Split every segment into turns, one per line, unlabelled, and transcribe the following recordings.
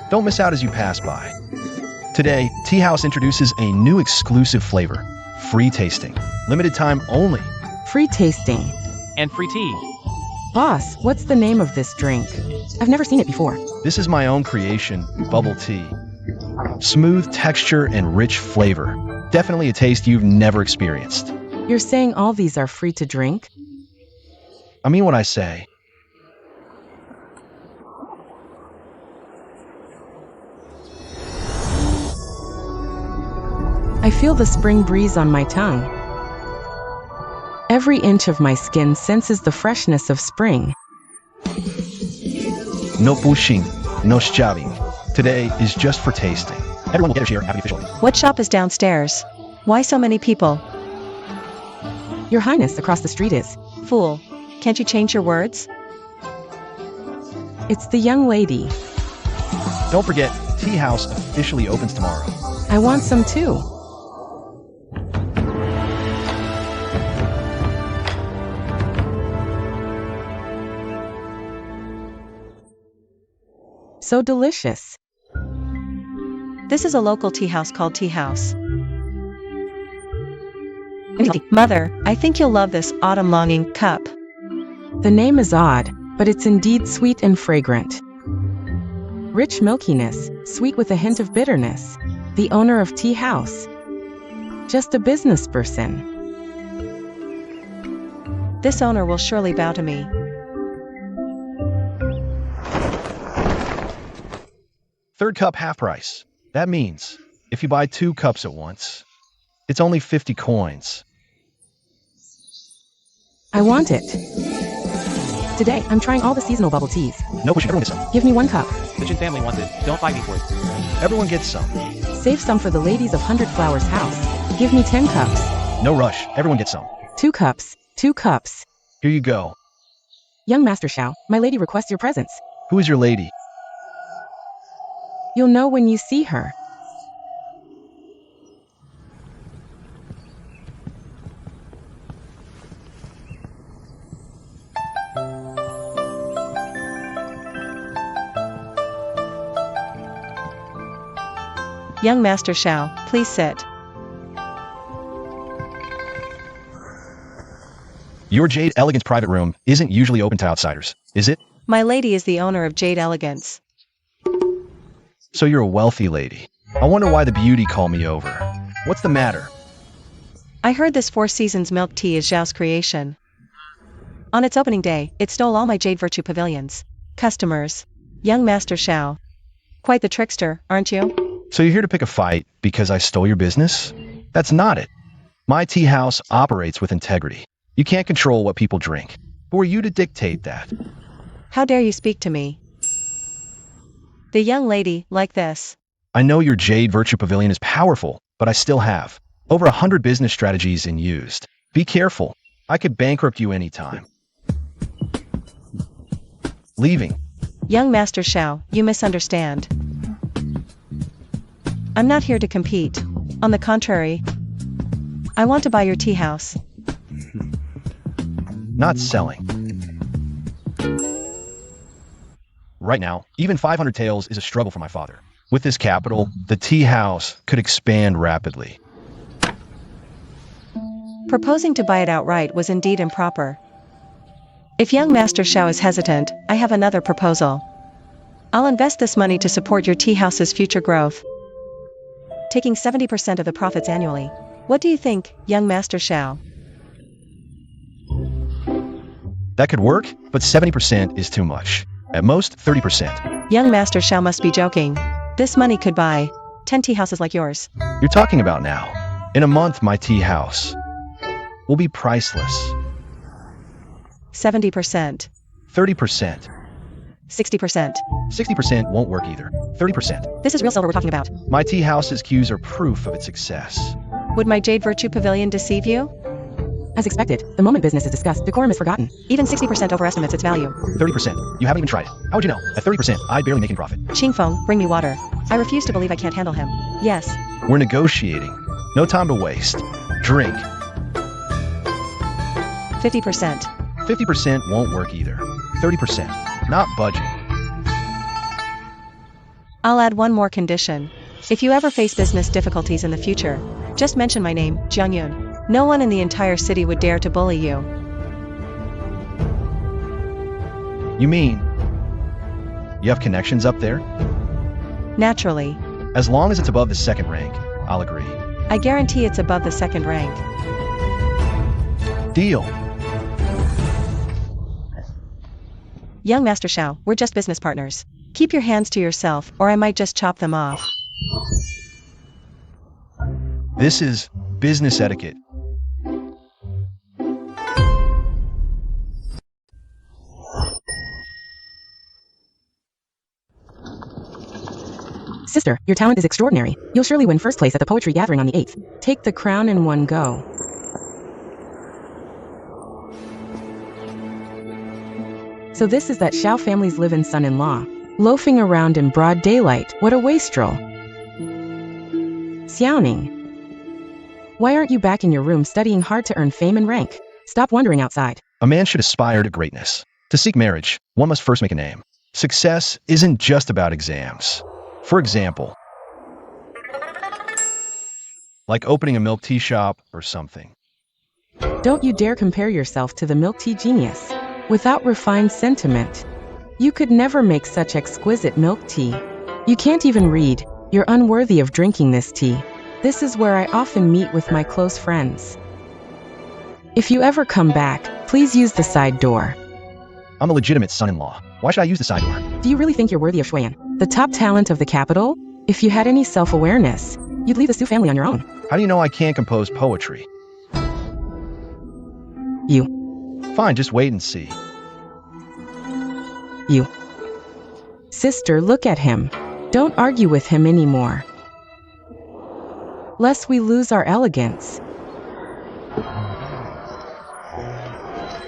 Don't miss out as you pass by. Today, Tea House introduces a new exclusive flavor, free tasting, limited time only.
Free tasting.
And free tea.
Boss, what's the name of this drink? I've never seen it before.
This is my own creation, bubble tea. Smooth texture and rich flavor. Definitely a taste you've never experienced.
You're saying all these are free to drink?
I mean what I say.
I feel the spring breeze on my tongue. Every inch of my skin senses the freshness of spring.
No pushing, no shoving. Today is just for tasting. Everyone will get a share after the official.
What shop is downstairs? Why so many people?
Your Highness, across the street is.
Fool. Can't you change your words?
It's the young lady.
Don't forget, Tea House officially opens tomorrow.
I want some too. So delicious.
This is a local tea house called Tea House. Mother, I think you'll love this autumn longing cup.
The name is odd, but it's indeed sweet and fragrant. Rich milkiness, sweet with a hint of bitterness. The owner of Tea House. Just a business person.
This owner will surely bow to me.
Third cup half price. That means, if you buy 2 cups at once, it's only 50 coins.
I want it. Today, I'm trying all the seasonal bubble teas.
No pushing, everyone gets some.
Give me 1 cup.
The Chin family wants it. Don't fight me for it.
Everyone gets some.
Save some for the ladies of 100 Flowers house. Give me 10 cups.
No rush, everyone gets some.
2 cups. 2 cups.
Here you go.
Young Master Xiao, my lady requests your presence.
Who is your lady?
You'll know when you see her.
Young Master Xiao, please sit.
Your Jade Elegance private room isn't usually open to outsiders, is it?
My lady is the owner of Jade Elegance.
So you're a wealthy lady. I wonder why the beauty called me over. What's the matter?
I heard this Four Seasons milk tea is Xiao's creation. On its opening day, it stole all my Jade Virtue pavilions. Customers. Young Master Xiao. Quite the trickster, aren't you?
So you're here to pick a fight because I stole your business? That's not it. My tea house operates with integrity. You can't control what people drink. Who are you to dictate that?
How dare you speak to me? The young lady, like this.
I know your Jade Virtue Pavilion is powerful, but I still have over 100 business strategies in used. Be careful. I could bankrupt you anytime. Leaving.
Young Master Xiao, you misunderstand. I'm not here to compete. On the contrary, I want to buy your tea house.
Not selling. Right now, even 500 taels is a struggle for my father. With this capital, the tea house could expand rapidly.
Proposing to buy it outright was indeed improper. If young Master Xiao is hesitant, I have another proposal. I'll invest this money to support your tea house's future growth, taking 70% of the profits annually. What do you think, young Master Xiao?
That could work, but 70% is too much. At most, 30%.
Young Master Xiao must be joking. This money could buy 10 tea houses like yours.
You're talking about now. In a month, my tea house will be priceless.
70%.
30%.
60%.
60% won't work either. 30%.
This is real silver we're talking about.
My tea house's cues are proof of its success.
Would my Jade Virtue Pavilion deceive you?
As expected, the moment business is discussed, decorum is forgotten.
Even 60% overestimates its value.
30%. You haven't even tried it. How would you know? At 30%, I'd barely making profit.
Xingfeng, bring me water. I refuse to believe I can't handle him. Yes.
We're negotiating. No time to waste. Drink.
50%.
50% won't work either. 30%. Not budging.
I'll add one more condition. If you ever face business difficulties in the future, just mention my name, Jung-yoon. No one in the entire city would dare to bully you.
You mean you have connections up there?
Naturally.
As long as it's above the second rank, I'll agree.
I guarantee it's above the second rank.
Deal.
Young Master Xiao, we're just business partners. Keep your hands to yourself, or I might just chop them off.
This is business etiquette.
Sister, your talent is extraordinary. You'll surely win first place at the poetry gathering on the 8th. Take the crown in one go. So this is that Xiao family's live-in son-in-law. Loafing around in broad daylight. What a wastrel. Xiaoning. Why aren't you back in your room studying hard to earn fame and rank? Stop wandering outside.
A man should aspire to greatness. To seek marriage, one must first make a name. Success isn't just about exams. For example, like opening a milk tea shop or something.
Don't you dare compare yourself to the milk tea genius. Without refined sentiment, you could never make such exquisite milk tea. You can't even read. You're unworthy of drinking this tea. This is where I often meet with my close friends. If you ever come back, please use the side door.
I'm a legitimate son-in-law. Why should I use the side door?
Do you really think you're worthy of Shuiyan, the top talent of the capital? If you had any self-awareness, you'd leave the Su family on your own.
How do you know I can't compose poetry?
You.
Fine, just wait and see.
You. Sister, look at him. Don't argue with him anymore. Lest we lose our elegance.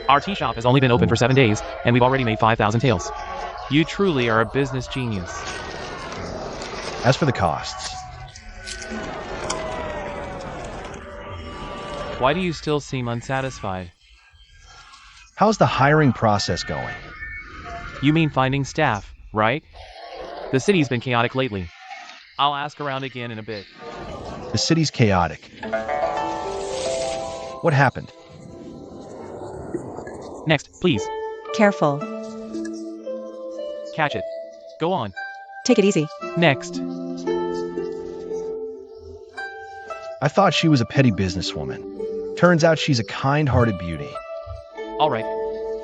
Our tea shop has only been open for 7 days, and we've already made 5,000 taels. You truly are a business genius.
As for the costs,
Why do you still seem unsatisfied?
how's the hiring process going?
You mean finding staff, right? The city's been chaotic lately. I'll ask around again in a bit.
The city's chaotic. What happened?
Next, please.
Careful.
Catch it. Go on.
Take it easy.
Next.
I thought she was a petty businesswoman. Turns out she's a kind-hearted beauty.
All right.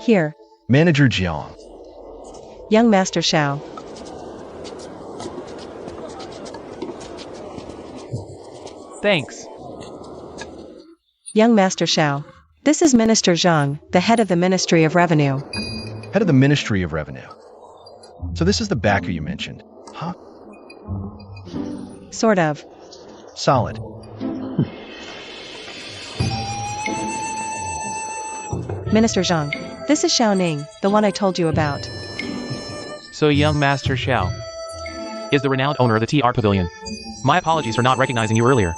Here.
Manager Jiang.
Young Master Xiao.
Thanks.
Young Master Xiao. This is Minister Zhang, the head of the Ministry of Revenue.
Head of the Ministry of Revenue. So this is the backer you mentioned, huh?
Sort of.
Solid.
Minister Zhang. This is Xiao Ning, the one I told you about.
So young Master Xiao is the renowned owner of the Tea Art Pavilion. My apologies for not recognizing you earlier.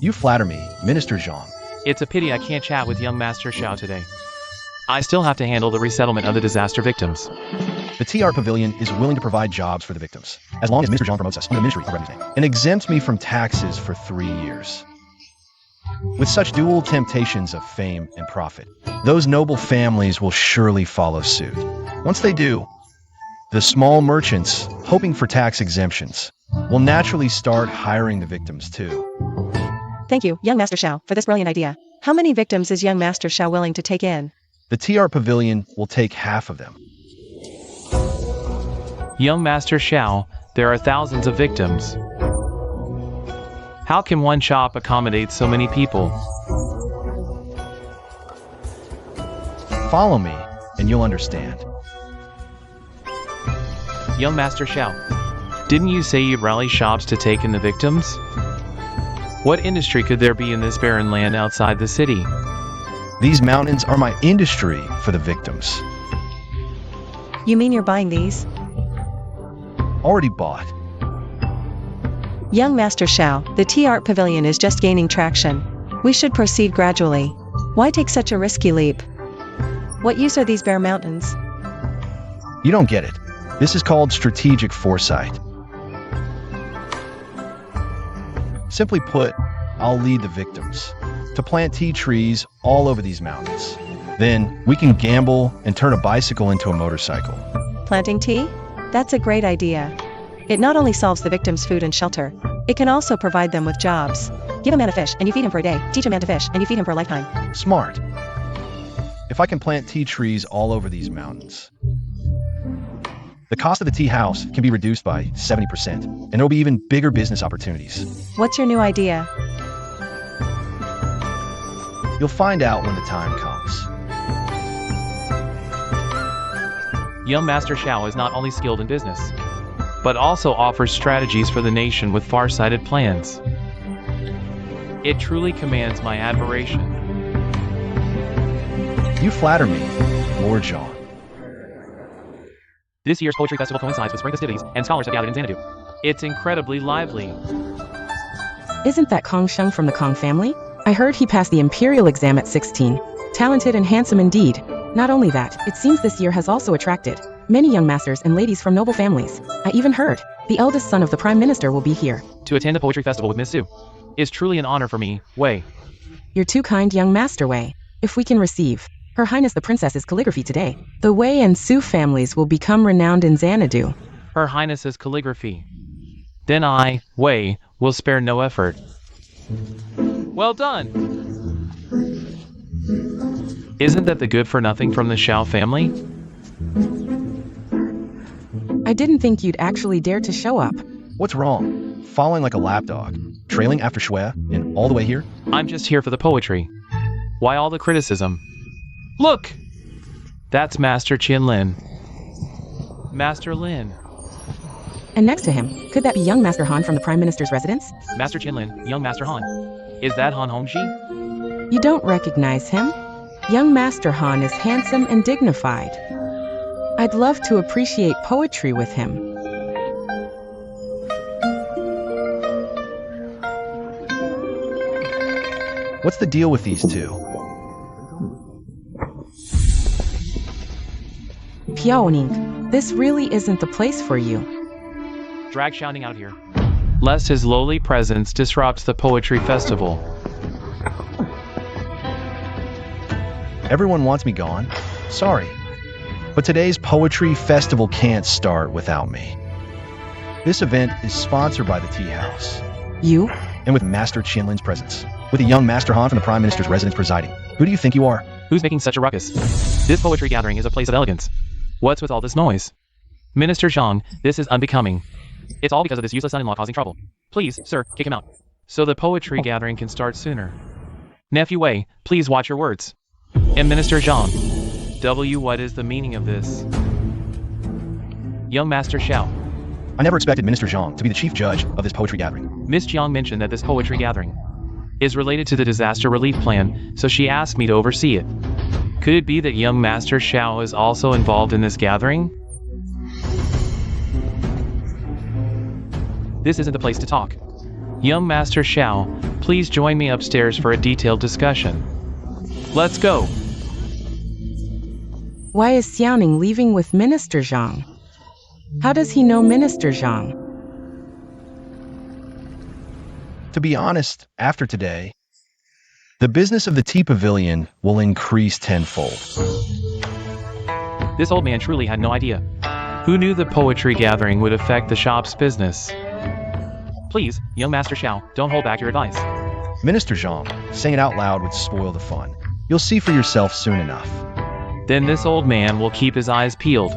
You flatter me, Minister Zhang.
It's a pity I can't chat with young Master Xiao today. I still have to handle the resettlement of the disaster victims.
The Tea Art Pavilion is willing to provide jobs for the victims, as long as Mr. Zhang promotes us on the Ministry of Revenue's name, and exempts me from taxes for 3 years. With such dual temptations of fame and profit, those noble families will surely follow suit. Once they do, the small merchants, hoping for tax exemptions, will naturally start hiring the victims too.
Thank you, Young Master Xiao, for this brilliant idea. How many victims is Young Master Xiao willing to take in?
The Tea Art Pavilion will take half of them.
Young Master Xiao, there are thousands of victims. How can one shop accommodate so many people?
Follow me, and you'll understand.
Young Master Xiao, didn't you say you'd rally shops to take in the victims? What industry could there be in this barren land outside the city?
These mountains are my industry for the victims.
You mean you're buying these?
Already bought.
Young Master Xiao, the Tea Art Pavilion is just gaining traction. We should proceed gradually. Why take such a risky leap? What use are these bare mountains?
You don't get it. This is called strategic foresight. Simply put, I'll lead the victims to plant tea trees all over these mountains. Then we can gamble and turn a bicycle into a motorcycle.
Planting tea? That's a great idea. It not only solves the victims' food and shelter, it can also provide them with jobs. Give a man a fish and you feed him for a day. Teach a man to fish and you feed him for a lifetime.
Smart. If I can plant tea trees all over these mountains, the cost of the tea house can be reduced by 70%, and there will be even bigger business opportunities.
What's your new idea?
You'll find out when the time comes.
Young Master Xiao is not only skilled in business, but also offers strategies for the nation with far-sighted plans. It truly commands my admiration.
You flatter me, Lord John.
This year's poetry festival coincides with spring festivities, and scholars have gathered in Xanadu. It's incredibly lively.
Isn't that Kong Sheng from the Kong family? I heard he passed the Imperial exam at 16. Talented and handsome indeed. Not only that, it seems this year has also attracted many young masters and ladies from noble families. I even heard the eldest son of the Prime Minister will be here.
To attend the poetry festival with Miss Su is truly an honor for me, Wei.
You're too kind, young Master Wei. If we can receive Her Highness the Princess's calligraphy today, the Wei and Su families will become renowned in Xanadu.
Her Highness's calligraphy. Then I, Wei, will spare no effort. Well done! Isn't that the good-for-nothing from the Xiao family?
I didn't think you'd actually dare to show up.
What's wrong? Following like a lapdog, trailing after Shui, and all the way here?
I'm just here for the poetry. Why all the criticism? Look! That's Master Qin Lin. Master Lin.
And next to him, could that be young Master Han from the Prime Minister's residence?
Master Qin Lin, young Master Han. Is that Han Hongxi?
You don't recognize him? Young Master Han is handsome and dignified. I'd love to appreciate poetry with him.
What's the deal with these two?
Piaoning, this really isn't the place for you.
Drag shouting out here, lest his lowly presence disrupts the poetry festival.
Everyone wants me gone? Sorry. But today's poetry festival can't start without me. This event is sponsored by the Tea House.
You?
And with Master Qinlin's presence. With a young Master Han from the Prime Minister's residence presiding. Who do you think you are?
Who's making such a ruckus? This poetry gathering is a place of elegance. What's with all this noise? Minister Zhang, this is unbecoming. It's all because of this useless son-in-law causing trouble. Please, sir, kick him out. So the poetry gathering can start sooner. Nephew Wei, please watch your words. And Minister Zhang. What is the meaning of this? Young Master Xiao.
I never expected Minister Zhang to be the chief judge of this poetry gathering.
Miss Jiang mentioned that this poetry gathering is related to the disaster relief plan, so she asked me to oversee it. Could it be that young Master Xiao is also involved in this gathering? This isn't the place to talk. Young Master Xiao, please join me upstairs for a detailed discussion. Let's go!
Why is Xiaoning leaving with Minister Zhang? How does he know Minister Zhang?
To be honest, after today, the business of the tea pavilion will increase tenfold.
This old man truly had no idea. Who knew the poetry gathering would affect the shop's business? Please, young Master Xiao, don't hold back your advice.
Minister Zhang, saying it out loud would spoil the fun. You'll see for yourself soon enough.
Then this old man will keep his eyes peeled.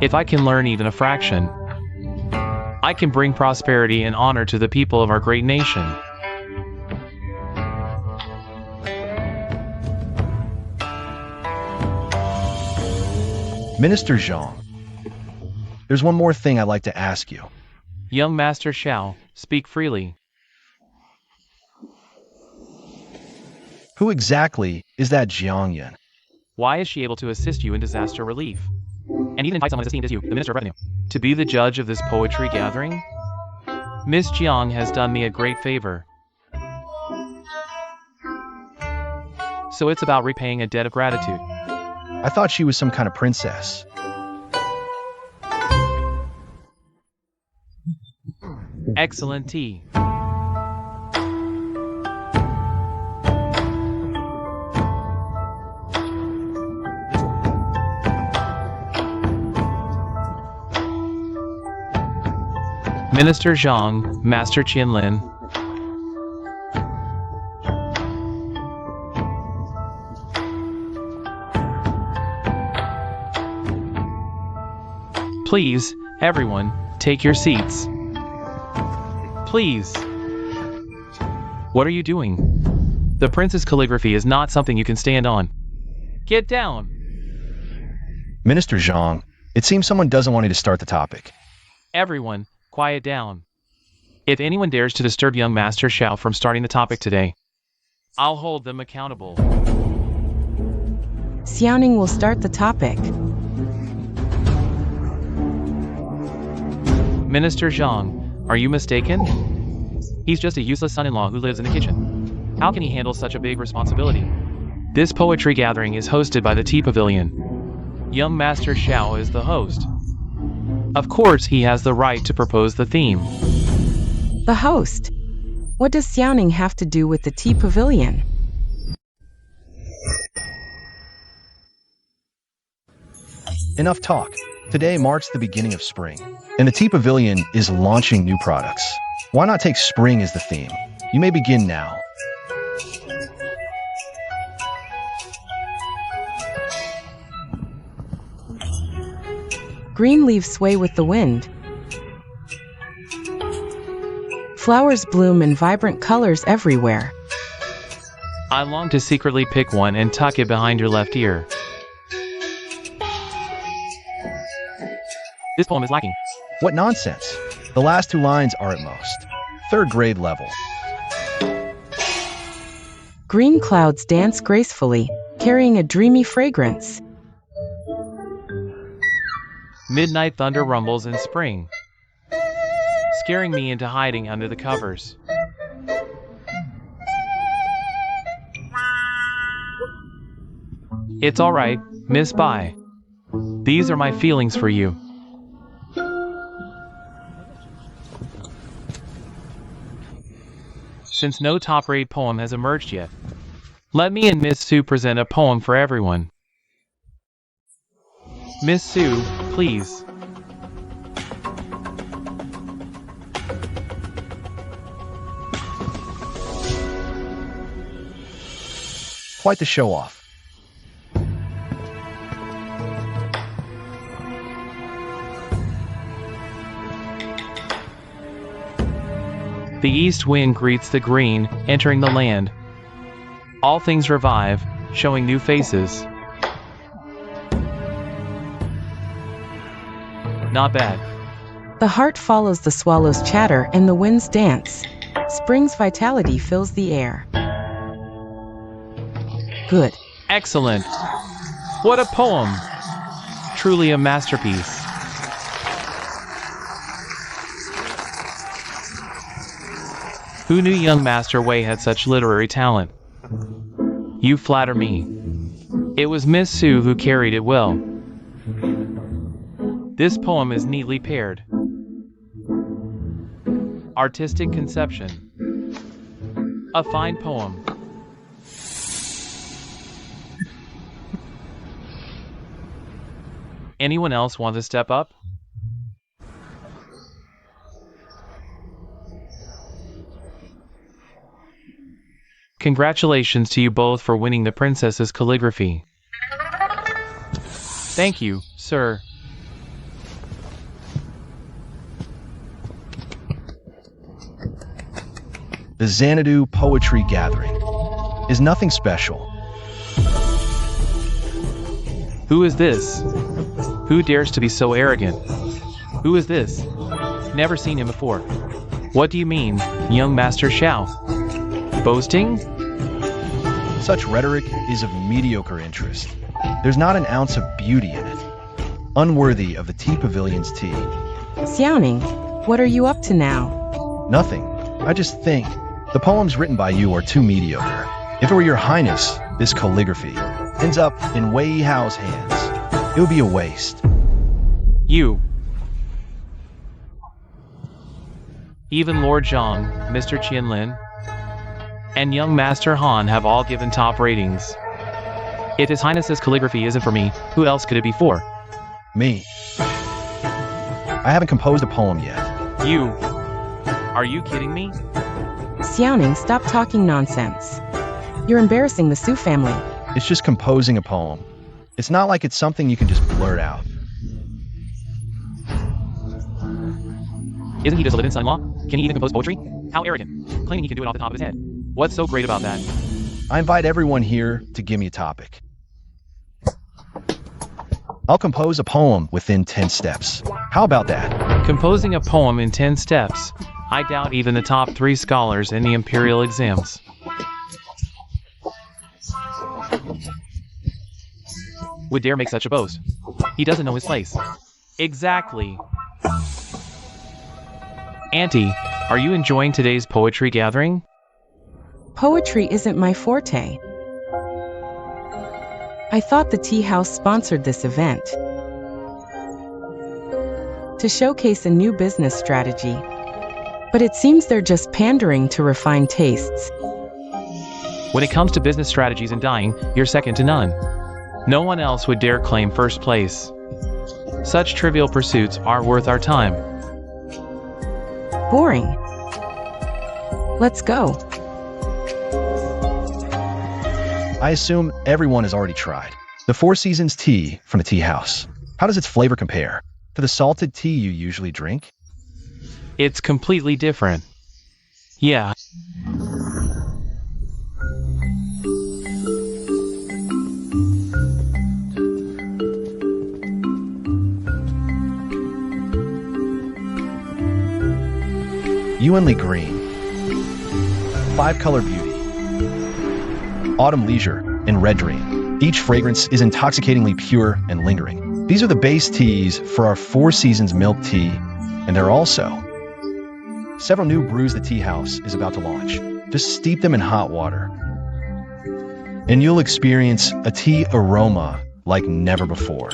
If I can learn even a fraction, I can bring prosperity and honor to the people of our great nation.
Minister Zhang, there's one more thing I'd like to ask you.
Young Master Xiao, speak freely.
Who exactly is that Jiangyan?
Why is she able to assist you in disaster relief? And even invite someone as esteemed as you, the Minister of Revenue, to be the judge of this poetry gathering? Miss Jiang has done me a great favor. So it's about repaying a debt of gratitude.
I thought she was some kind of princess.
Excellent tea. Minister Zhang, Master Qianlin. Please, everyone, take your seats. Please. What are you doing? The prince's calligraphy is not something you can stand on. Get down.
Minister Zhang, it seems someone doesn't want you to start the topic.
Everyone, quiet down. If anyone dares to disturb young Master Xiao from starting the topic today, I'll hold them accountable.
Xiaoning will start the topic.
Minister Zhang, are you mistaken? He's just a useless son-in-law who lives in the kitchen. How can he handle such a big responsibility? This poetry gathering is hosted by the Tea Pavilion. Young Master Xiao is the host. Of course, he has the right to propose the theme.
The host. What does Xiaoning have to do with the Tea Pavilion?
Enough talk. Today marks the beginning of spring, and the Tea Pavilion is launching new products. Why not take spring as the theme? You may begin now.
Green leaves sway with the wind. Flowers bloom in vibrant colors everywhere.
I long to secretly pick one and tuck it behind your left ear. This poem is lacking.
What nonsense! The last two lines are at most third grade level.
Green clouds dance gracefully, carrying a dreamy fragrance.
Midnight thunder rumbles in spring, scaring me into hiding under the covers. It's alright, Miss Bai. These are my feelings for you. Since no top-rate poem has emerged yet, let me and Miss Su present a poem for everyone. Miss Su, please.
Quite the show-off.
The east wind greets the green, entering the land. All things revive, showing new faces. Not bad.
The heart follows the swallow's chatter and the wind's dance. Spring's vitality fills the air. Good.
Excellent. What a poem. Truly a masterpiece. Who knew young Master Wei had such literary talent? You flatter me. It was Miss Su who carried it well. This poem is neatly paired. Artistic conception. A fine poem. Anyone else want to step up? Congratulations to you both for winning the princess's calligraphy. Thank you, sir.
The Xanadu Poetry Gathering is nothing special.
Who is this? Who dares to be so arrogant? Who is this? Never seen him before. What do you mean, young Master Xiao? Boasting?
Such rhetoric is of mediocre interest. There's not an ounce of beauty in it. Unworthy of the Tea Pavilion's tea.
Xiaoning, what are you up to now?
Nothing. I just think the poems written by you are too mediocre. If it were your highness, this calligraphy ends up in Wei Hao's hands. It would be a waste.
You. Even Lord Zhang, Mr. Qianlin, and young Master Han have all given top ratings. If His Highness's calligraphy isn't for me, who else could it be for?
Me. I haven't composed a poem yet.
You. Are you kidding me?
Xiaoning, stop talking nonsense. You're embarrassing the Su family.
It's just composing a poem. It's not like it's something you can just blurt out.
Isn't he just a live-in son-in-law? Can he even compose poetry? How arrogant. Claiming he can do it off the top of his head. What's so great about that?
I invite everyone here to give me a topic. I'll compose a poem within 10 steps. How about that?
Composing a poem in 10 steps. I doubt even the top 3 scholars in the Imperial exams would dare make such a boast. He doesn't know his place. Exactly. Auntie, are you enjoying today's poetry gathering?
Poetry isn't my forte. I thought the tea house sponsored this event to showcase a new business strategy. But it seems they're just pandering to refined tastes.
When it comes to business strategies and dyeing, you're second to none. No one else would dare claim first place. Such trivial pursuits aren't worth our time.
Boring. Let's go.
I assume everyone has already tried the Four Seasons tea from the tea house. How does its flavor compare to the salted tea you usually drink?
It's completely different. Yeah.
Yuanli Green, 5-Color Beauty, Autumn Leisure, and Red Dream. Each fragrance is intoxicatingly pure and lingering. These are the base teas for our Four Seasons milk tea, and there are also several new brews the tea house is about to launch. Just steep them in hot water, and you'll experience a tea aroma like never before.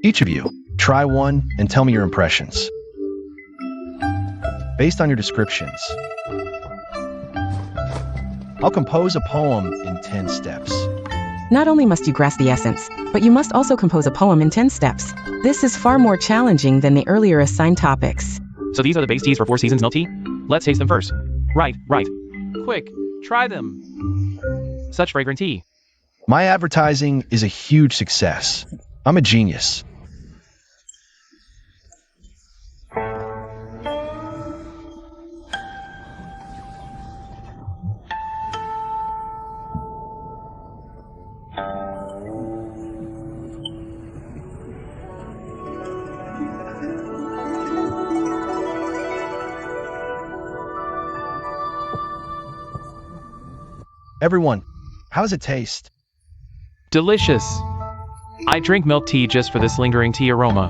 Each of you, try one and tell me your impressions. Based on your descriptions, I'll compose a poem in 10 steps.
Not only must you grasp the essence, but you must also compose a poem in 10 steps. This is far more challenging than the earlier assigned topics.
So these are the base teas for Four Seasons milk tea? Let's taste them first. Right. Quick, try them. Such fragrant tea.
My advertising is a huge success. I'm a genius. Everyone, how does it taste?
Delicious. I drink milk tea just for this lingering tea aroma.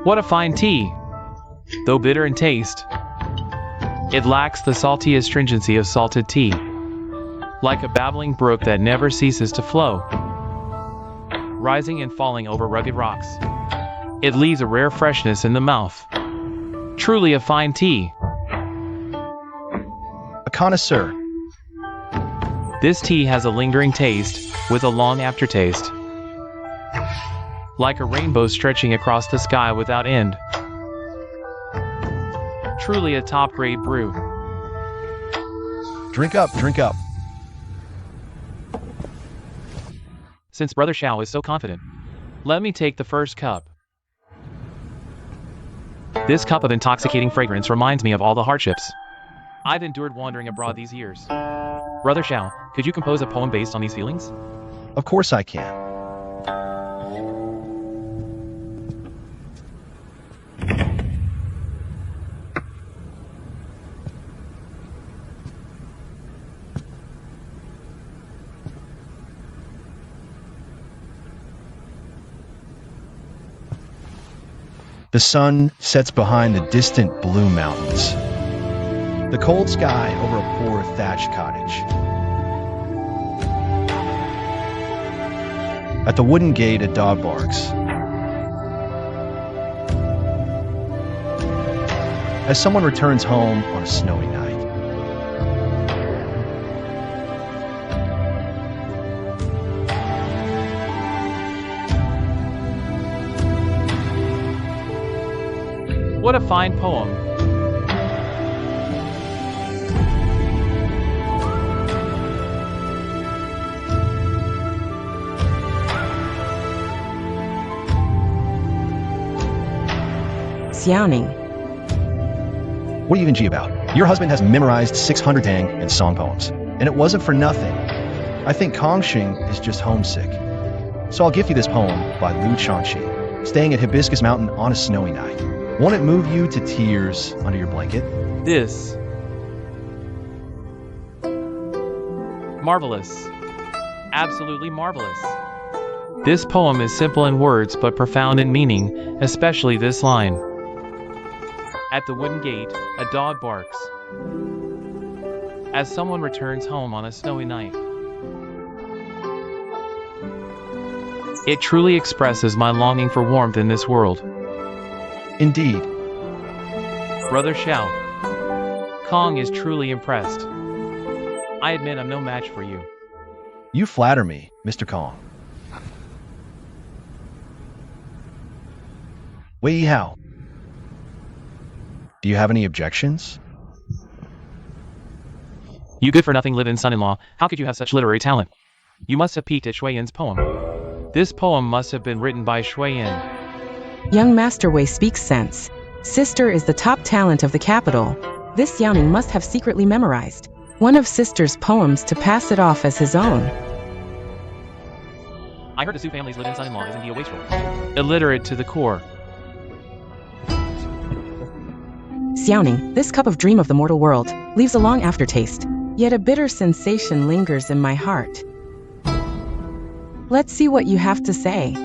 What a fine tea. Though bitter in taste, it lacks the salty astringency of salted tea. Like a babbling brook that never ceases to flow, rising and falling over rugged rocks. It leaves a rare freshness in the mouth. Truly a fine tea.
A connoisseur.
This tea has a lingering taste, with a long aftertaste. Like a rainbow stretching across the sky without end. Truly a top-grade brew.
Drink up, drink up.
Since Brother Xiao is so confident, let me take the first cup. This cup of intoxicating fragrance reminds me of all the hardships I've endured wandering abroad these years. Brother Xiao, could you compose a poem based on these feelings?
Of course I can. The sun sets behind the distant blue mountains. The cold sky over a poor thatched cottage. At the wooden gate, a dog barks. As someone returns home on a snowy night.
What a fine poem.
Xiaoning.
What are you even G about? Your husband has memorized 600 Tang and song poems, and it wasn't for nothing. I think Kongxing is just homesick. So I'll gift you this poem by Lu Chanqi, staying at Hibiscus Mountain on a snowy night. Won't it move you to tears under your blanket?
This. Marvelous. Absolutely marvelous. This poem is simple in words but profound in meaning, especially this line. At the wooden gate, a dog barks. As someone returns home on a snowy night. It truly expresses my longing for warmth in this world.
Indeed.
Brother Xiao. Kong is truly impressed. I admit I'm no match for you.
You flatter me, Mr. Kong. Wei Yihao. Do you have any objections?
You good-for-nothing live-in son-in-law, how could you have such literary talent? You must have peeked at Shui Yin's poem. This poem must have been written by Shui Yin.
Young Master Wei speaks sense. Sister is the top talent of the capital. This Xiaoning must have secretly memorized one of Sister's poems to pass it off as his own.
I heard the Su family's live-in son-in-law is indeed a wastrel. Illiterate to the core.
Xiaoning, this cup of dream of the mortal world leaves a long aftertaste, yet a bitter sensation lingers in my heart. Let's see what you have to say.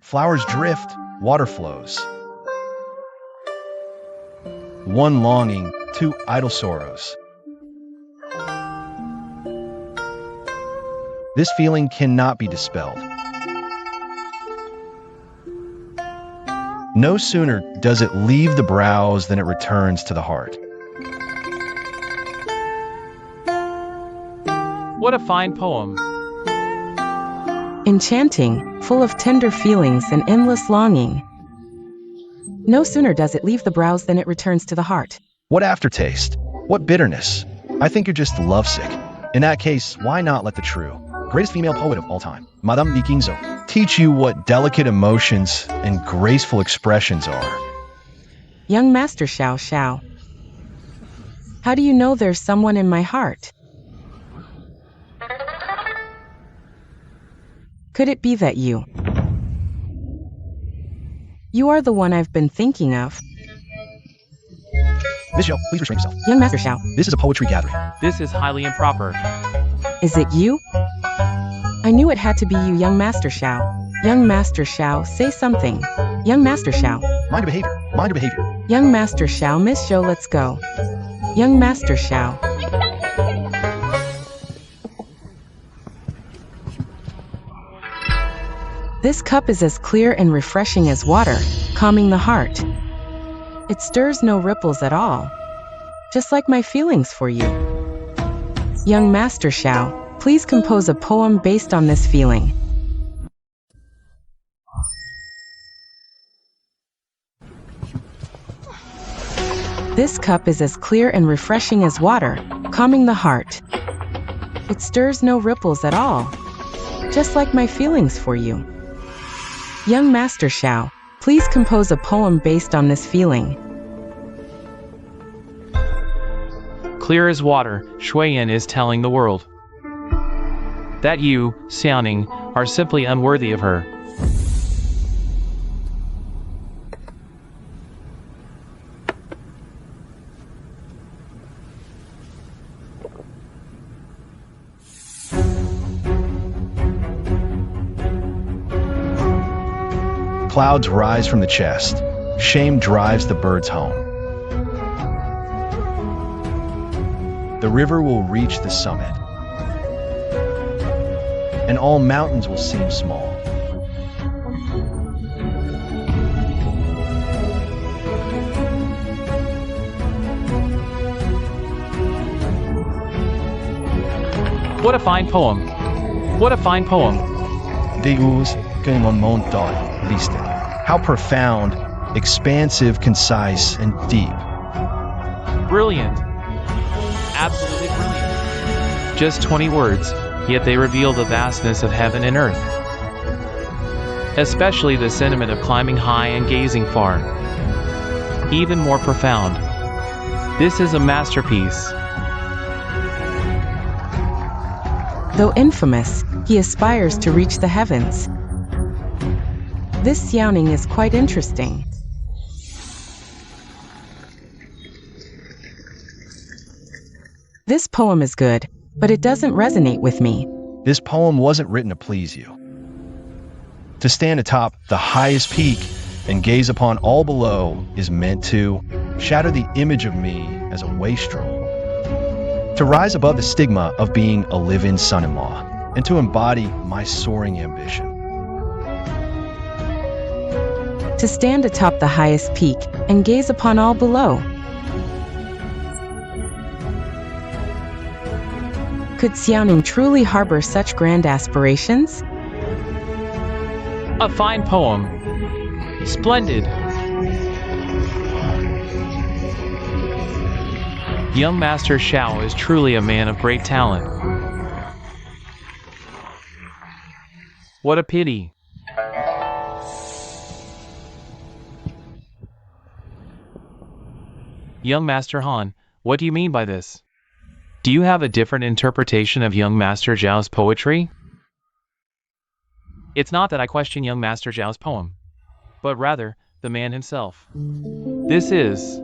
Flowers drift, water flows. One longing, two idle sorrows. This feeling cannot be dispelled. No sooner does it leave the brows than it returns to the heart.
What a fine poem.
Enchanting, full of tender feelings and endless longing. No sooner does it leave the brows than it returns to the heart.
What aftertaste? What bitterness? I think you're just lovesick. In that case, why not let the true, greatest female poet of all time, Madame Li Qingzhou, teach you what delicate emotions and graceful expressions are?
Young Master Xiao Xiao. How do you know there's someone in my heart? Could it be that you are the one I've been thinking of?
Miss Xiao, please restrain yourself.
Young Master Xiao,
This is a poetry gathering.
This is highly improper.
is it you? I knew it had to be you, Young Master Xiao. Young Master Xiao, say something. Young Master Xiao.
Mind your behavior. Mind your behavior.
Young Master Xiao, Miss Zhou, let's go. Young Master Xiao. This cup is as clear and refreshing as water, calming the heart. It stirs no ripples at all, just like my feelings for you. Young Master Xiao, please compose a poem based on this feeling. This cup is as clear and refreshing as water, calming the heart. It stirs no ripples at all, just like my feelings for you. Young Master Xiao, please compose a poem based on this feeling.
Clear as water, Shui Yin is telling the world that you, Xiaoning, are simply unworthy of her.
Clouds rise from the chest. Shame drives the birds home. The river will reach the summit, and all mountains will seem small.
What a fine poem. What a fine poem.
Deus que mon monde liste. How profound, expansive, concise, and deep.
Brilliant. Absolutely brilliant. Just 20 words, yet they reveal the vastness of heaven and earth. Especially the sentiment of climbing high and gazing far. Even more profound. This is a masterpiece.
Though infamous, he aspires to reach the heavens. This sounding is quite interesting. This poem is good, but it doesn't resonate with me.
This poem wasn't written to please you. To stand atop the highest peak and gaze upon all below is meant to shatter the image of me as a wastrel. To rise above the stigma of being a live-in son-in-law and to embody my soaring ambition.
To stand atop the highest peak and gaze upon all below. Could Xiaoning truly harbor such grand aspirations?
A fine poem. Splendid. Young Master Xiao is truly a man of great talent. What a pity. Young Master Han, what do you mean by this? Do you have a different interpretation of Young Master Zhao's poetry? It's not that I question Young Master Zhao's poem, but rather the man himself. This is...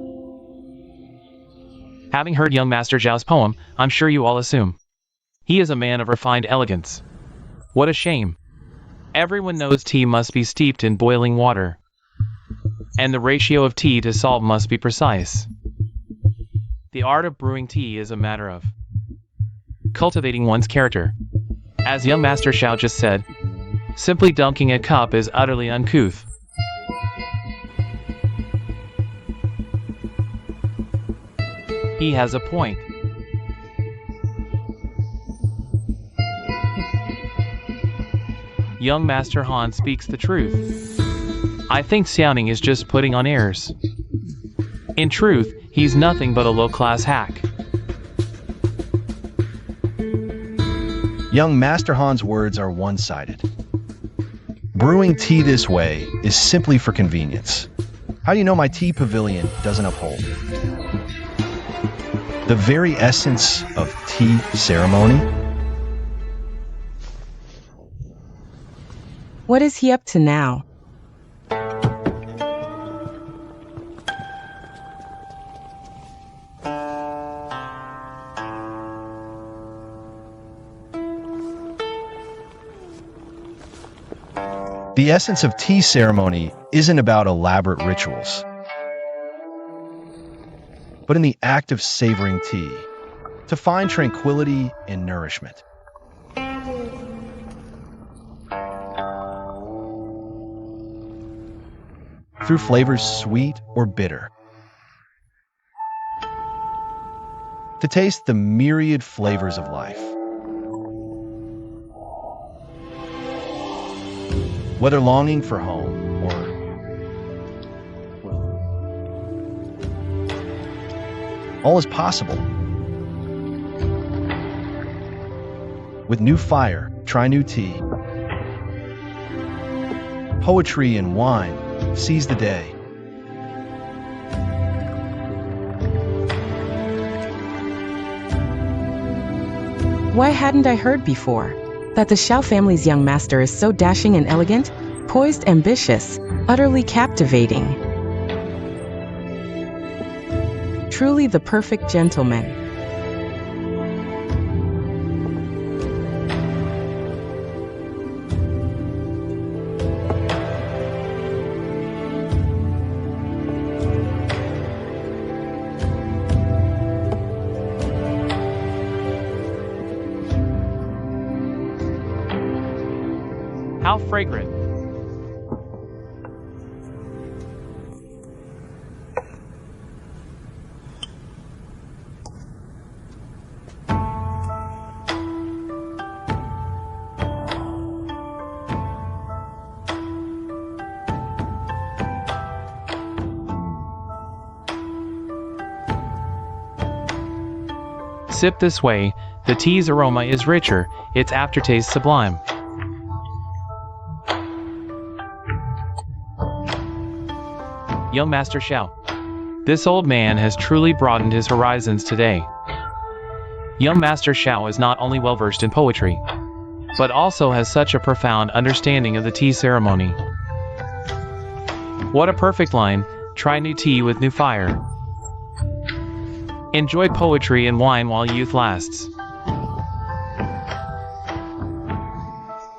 Having heard Young Master Zhao's poem, I'm sure you all assume he is a man of refined elegance. What a shame. Everyone knows tea must be steeped in boiling water, and the ratio of tea to salt must be precise. The art of brewing tea is a matter of cultivating one's character. As Young Master Xiao just said, simply dunking a cup is utterly uncouth. He has a point. Young Master Han speaks the truth. I think Xiaoning is just putting on airs. In truth, he's nothing but a low-class hack.
Young Master Han's words are one-sided. Brewing tea this way is simply for convenience. How do you know my tea pavilion doesn't uphold the very essence of tea ceremony?
What is he up to now?
The essence of tea ceremony isn't about elaborate rituals, but in the act of savoring tea, to find tranquility and nourishment. Through flavors sweet or bitter. To taste the myriad flavors of life. Whether longing for home or, well, all is possible. With new fire, try new tea. Poetry and wine, seize the day.
Why hadn't I heard before that the Xiao family's young master is so dashing and elegant, poised, ambitious, utterly captivating? Truly the perfect gentleman.
How fragrant. Sip this way, the tea's aroma is richer, its aftertaste sublime. Young Master Xiao. This old man has truly broadened his horizons today. Young Master Xiao is not only well-versed in poetry, but also has such a profound understanding of the tea ceremony. What a perfect line, try new tea with new fire. Enjoy poetry and wine while youth lasts.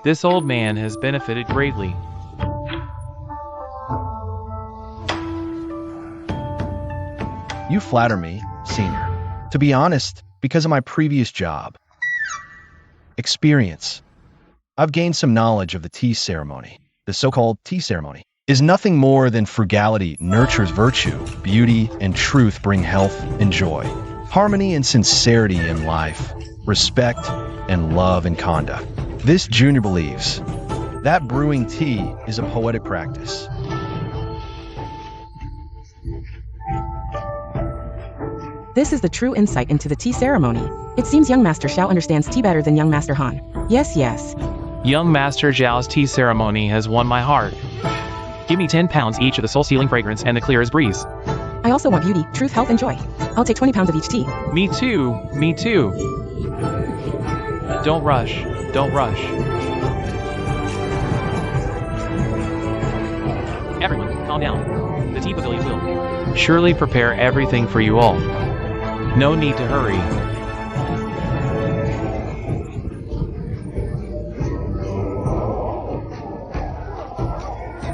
This old man has benefited greatly.
You flatter me, senior. To be honest, because of my previous job. Experience. I've gained some knowledge of the tea ceremony. The so-called tea ceremony is nothing more than frugality nurtures virtue, beauty and truth bring health and joy, harmony and sincerity in life, respect and love in conduct. This junior believes that brewing tea is a poetic practice.
This is the true insight into the tea ceremony. It seems young Master Xiao understands tea better than young Master Han. Yes, yes.
Young Master Zhao's tea ceremony has won my heart. Give me 10 pounds each of the soul-stealing fragrance and the clear as breeze.
I also want beauty, truth, health, and joy. I'll take 20 pounds of each tea.
Me too, me too. Don't rush, don't rush. Everyone, calm down. The tea pavilion will surely prepare everything for you all. No need to hurry.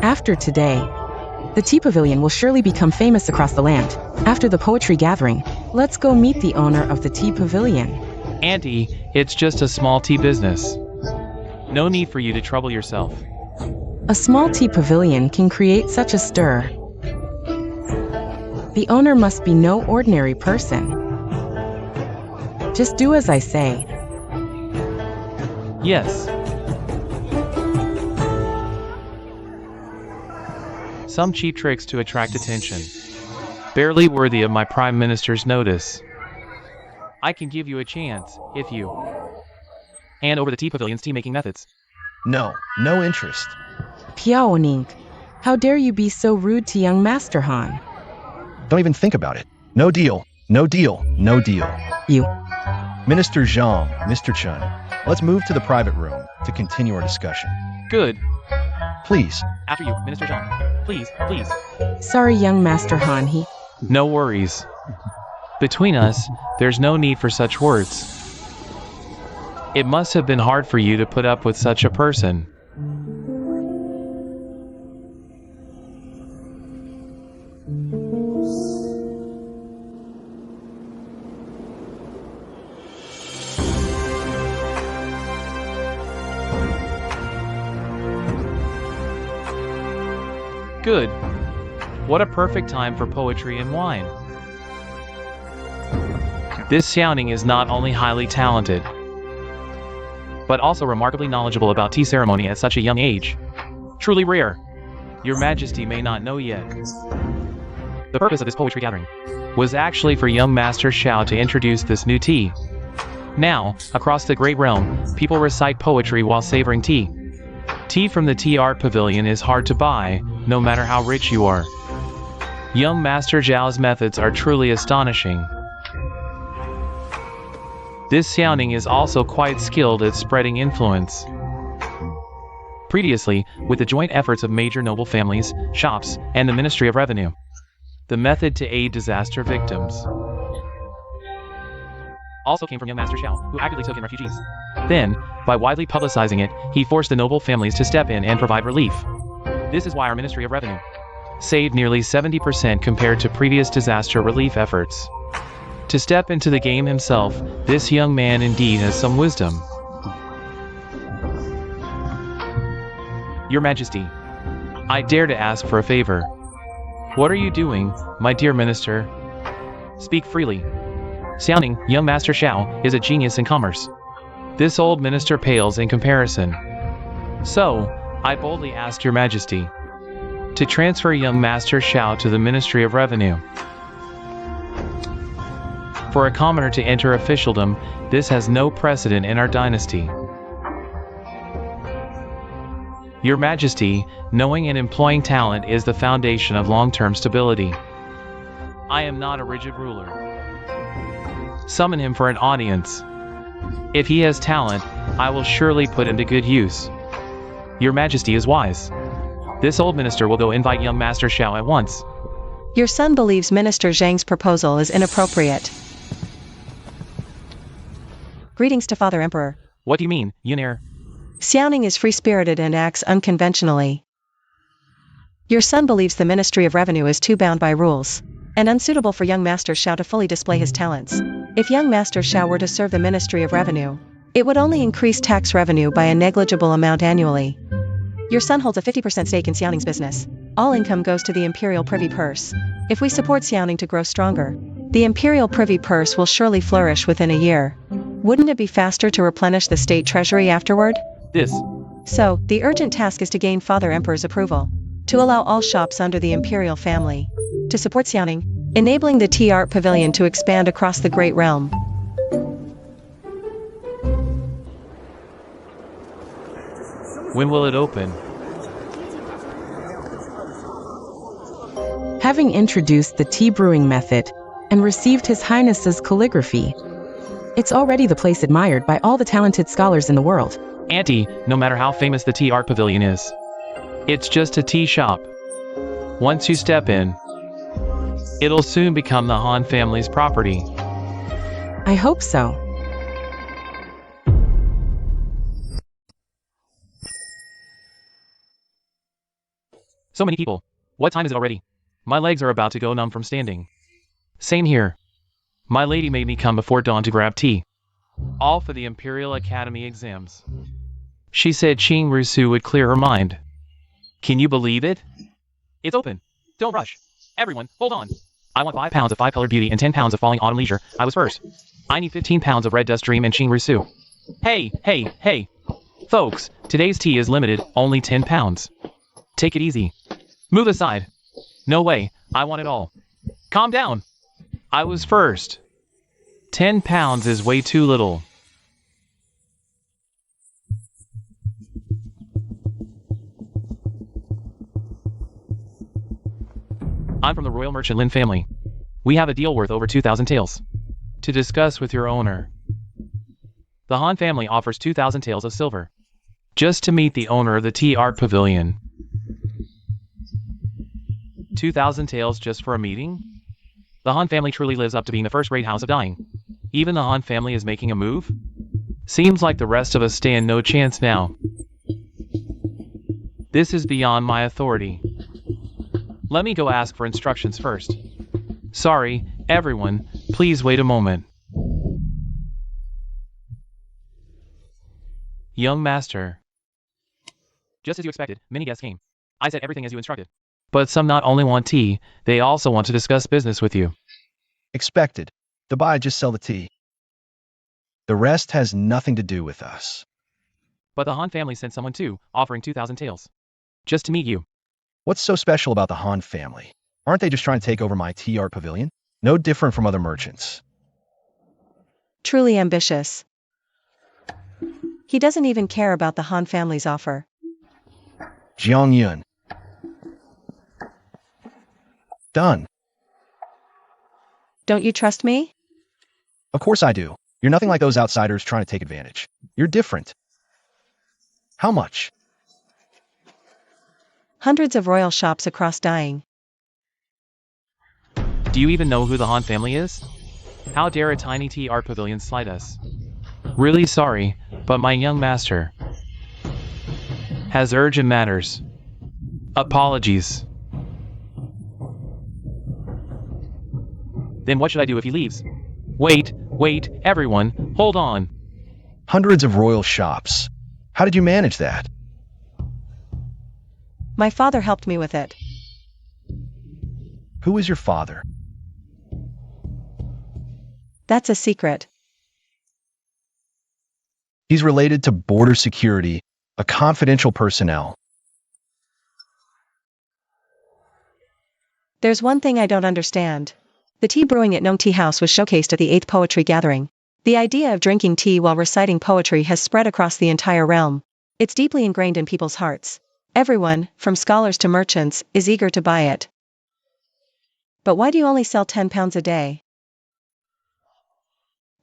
After today, the tea pavilion will surely become famous across the land. After the poetry gathering, let's go meet the owner of the tea pavilion.
Auntie, it's just a small tea business. No need for you to trouble yourself.
A small tea pavilion can create such a stir. The owner must be no ordinary person. Just do as I say.
Yes. Some cheap tricks to attract attention. Barely worthy of my Prime Minister's notice. I can give you a chance, if you hand over the tea pavilion's tea-making methods.
No interest.
Piaoning, how dare you be so rude to young Master Han?
Don't even think about it. No deal, no deal, no deal.
You.
Minister Zhang, Mr. Chen, let's move to the private room to continue our discussion.
Good.
Please.
After you, Minister Zhang. Please, please.
Sorry, young Master Han,
No worries. Between us, there's no need for such words. It must have been hard for you to put up with such a person. Good. What a perfect time for poetry and wine. This Xiaoning is not only highly talented, but also remarkably knowledgeable about tea ceremony at such a young age. Truly rare. Your Majesty may not know yet. The purpose of this poetry gathering was actually for young Master Xiao to introduce this new tea. Now, across the great realm, people recite poetry while savoring tea. Tea from the tea art pavilion is hard to buy, no matter how rich you are. Young Master Zhao's methods are truly astonishing. This Xiaoning is also quite skilled at spreading influence. Previously, with the joint efforts of major noble families, shops, and the Ministry of Revenue, the method to aid disaster victims also came from young Master Xiao, who actively took in refugees. Then, by widely publicizing it, he forced the noble families to step in and provide relief. This is why our Ministry of Revenue saved nearly 70% compared to previous disaster relief efforts. To step into the game himself, this young man indeed has some wisdom. Your Majesty, I dare to ask for a favor. What are you doing, my dear minister? Speak freely. Xiaoning, young Master Xiao, is a genius in commerce. This old minister pales in comparison. So, I boldly ask your Majesty to transfer young Master Xiao to the Ministry of Revenue. For a commoner to enter officialdom, this has no precedent in our dynasty. Your Majesty, knowing and employing talent is the foundation of long-term stability. I am not a rigid ruler. Summon him for an audience. If he has talent, I will surely put him to good use. Your Majesty is wise. This old minister will go invite young Master Xiao at once.
Your son believes Minister Zhang's proposal is inappropriate. Greetings to Father Emperor.
What do you mean, Yunir?
Xiaoning is free-spirited and acts unconventionally. Your son believes the Ministry of Revenue is too bound by rules, and unsuitable for young Master Xiao to fully display his talents. If young Master Xiao were to serve the Ministry of Revenue, it would only increase tax revenue by a negligible amount annually. Your son holds a 50% stake in Xiaoning's business. All income goes to the Imperial Privy Purse. If we support Xiaoning to grow stronger, the Imperial Privy Purse will surely flourish within a year. Wouldn't it be faster to replenish the state treasury afterward? So, the urgent task is to gain Father Emperor's approval, to allow all shops under the Imperial family to support Xiaoning, enabling the Tea Art Pavilion to expand across the Great Realm.
When will it open?
Having introduced the tea brewing method and received His Highness's calligraphy, it's already the place admired by all the talented scholars in the world.
Auntie, no matter how famous the Tea Art Pavilion is, it's just a tea shop. Once you step in, it'll soon become the Han family's property.
I hope so.
So many people. What time is it already? My legs are about to go numb from standing. Same here. My lady made me come before dawn to grab tea. All for the Imperial Academy exams. She said Qing Rusu would clear her mind. Can you believe it? It's open. Don't rush. Everyone, hold on. I want 5 pounds of 5-colored beauty and 10 pounds of falling autumn leisure. I was first. I need 15 pounds of red dust dream and Qing Rusu. Hey. Folks, today's tea is limited, only 10 pounds. Take it easy. Move aside. No way, I want it all. Calm down. I was first. 10 pounds is way too little. I'm from the Royal Merchant Lin family. We have a deal worth over 2,000 taels to discuss with your owner. The Han family offers 2,000 taels of silver just to meet the owner of the Tea Art Pavilion. 2,000 taels just for a meeting? The Han family truly lives up to being the first great house of dyeing. Even the Han family is making a move? Seems like the rest of us stand no chance now. This is beyond my authority. Let me go ask for instructions first. Sorry, everyone, please wait a moment. Young master. Just as you expected, many guests came. I said everything as you instructed. But some not only want tea, they also want to discuss business with you.
Expected. Dubai just sell the tea. The rest has nothing to do with us.
But the Han family sent someone too, offering 2,000 taels. Just to meet you.
What's so special about the Han family? Aren't they just trying to take over my tea art pavilion? No different from other merchants.
Truly ambitious. He doesn't even care about the Han family's offer.
Jiang Yun. Done.
Don't you trust me?
Of course I do. You're nothing like those outsiders trying to take advantage. You're different. How much?
Hundreds of royal shops across dyeing.
Do you even know who the Han family is? How dare a tiny tea art pavilion slight us? Really sorry, but my young master has urgent matters. Apologies. Then what should I do if he leaves? Wait, everyone, hold on.
Hundreds of royal shops. How did you manage that?
My father helped me with it.
Who is your father?
That's a secret.
He's related to border security, a confidential personnel.
There's one thing I don't understand. The tea brewing at Nong Tea House was showcased at the 8th Poetry Gathering. The idea of drinking tea while reciting poetry has spread across the entire realm. It's deeply ingrained in people's hearts. Everyone, from scholars to merchants, is eager to buy it. But why do you only sell £10 a day?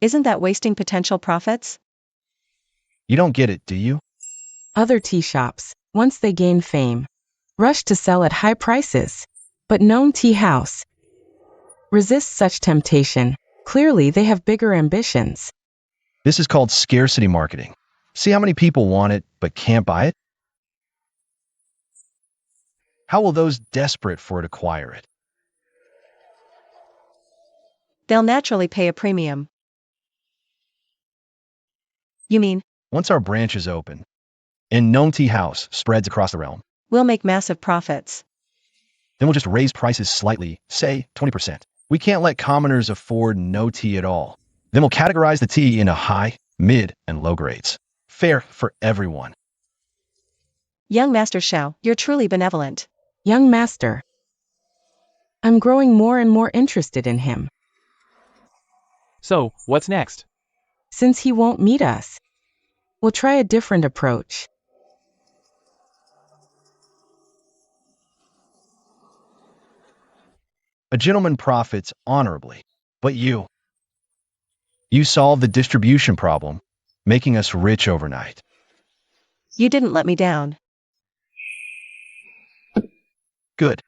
Isn't that wasting potential profits?
You don't get it, do you?
Other tea shops, once they gain fame, rush to sell at high prices. But Nong Tea House resists such temptation. Clearly they have bigger ambitions.
This is called scarcity marketing. See how many people want it but can't buy it? How will those desperate for it acquire it?
They'll naturally pay a premium. You mean,
Once our branch is open, and Nong Tea House spreads across the realm,
we'll make massive profits?
then we'll just raise prices slightly, say 20%. We can't let commoners afford no tea at all. Then we'll categorize the tea into high, mid, and low grades. Fair for everyone.
Young Master Xiao, you're truly benevolent.
Young master. I'm growing more and more interested in him.
So, what's next?
Since he won't meet us, we'll try a different approach.
A gentleman profits honorably, but you solve the distribution problem, making us rich overnight.
You didn't let me down.
Good.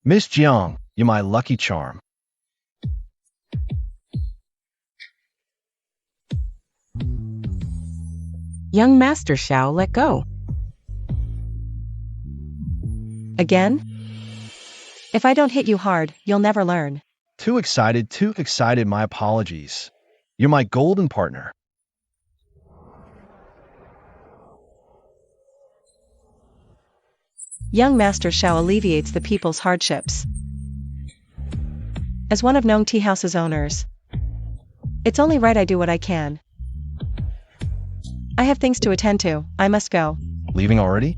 Miss Jiang, you're my lucky charm.
Young Master Xiao, let go.
Again? If I don't hit you hard, you'll never learn.
Too excited, my apologies. You're my golden partner.
Young Master Xiao alleviates the people's hardships. As one of Nong Tea House's owners, it's only right I do what I can. I have things to attend to, I must go.
Leaving already?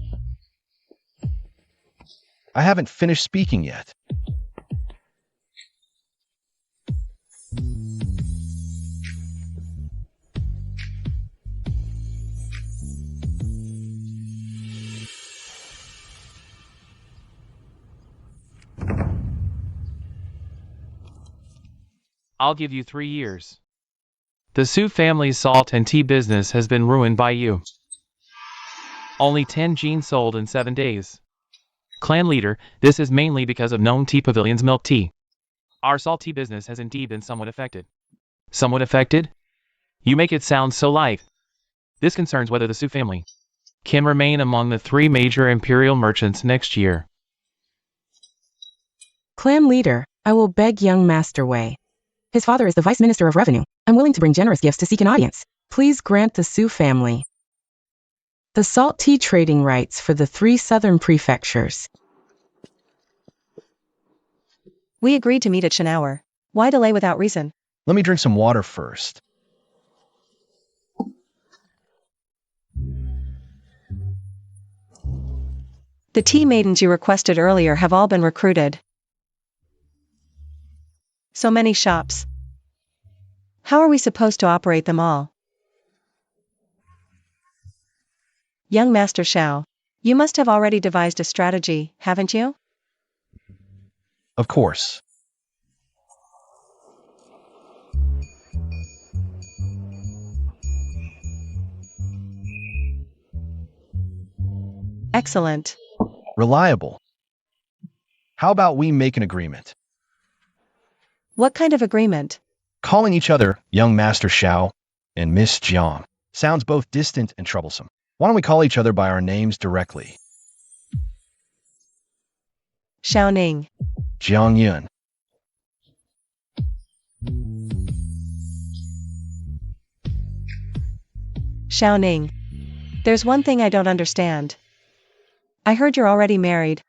I haven't finished speaking yet.
I'll give you 3 years. The Su family's salt and tea business has been ruined by you. Only 10 jeans sold in 7 days. Clan leader, this is mainly because of Nong Tea Pavilion's milk tea. Our salt tea business has indeed been somewhat affected. Somewhat affected? You make it sound so light. This concerns whether the Su family can remain among the 3 major Imperial merchants next year.
Clan leader, I will beg young Master Wei. His father is the Vice Minister of Revenue. I'm willing to bring generous gifts to seek an audience. Please grant the Su family the salt tea trading rights for the 3 southern prefectures.
We agreed to meet at Shenhour. Why delay without reason?
Let me drink some water first.
The tea maidens you requested earlier have all been recruited. So many shops. How are we supposed to operate them all? Young Master Xiao, you must have already devised a strategy, haven't you?
Of course.
Excellent.
Reliable. How about we make an agreement?
What kind of agreement?
Calling each other Young Master Xiao and Miss Jiang sounds both distant and troublesome. Why don't we call each other by our names directly?
Xiao Ning.
Jiang Yun.
Xiao Ning. There's one thing I don't understand. I heard you're already married.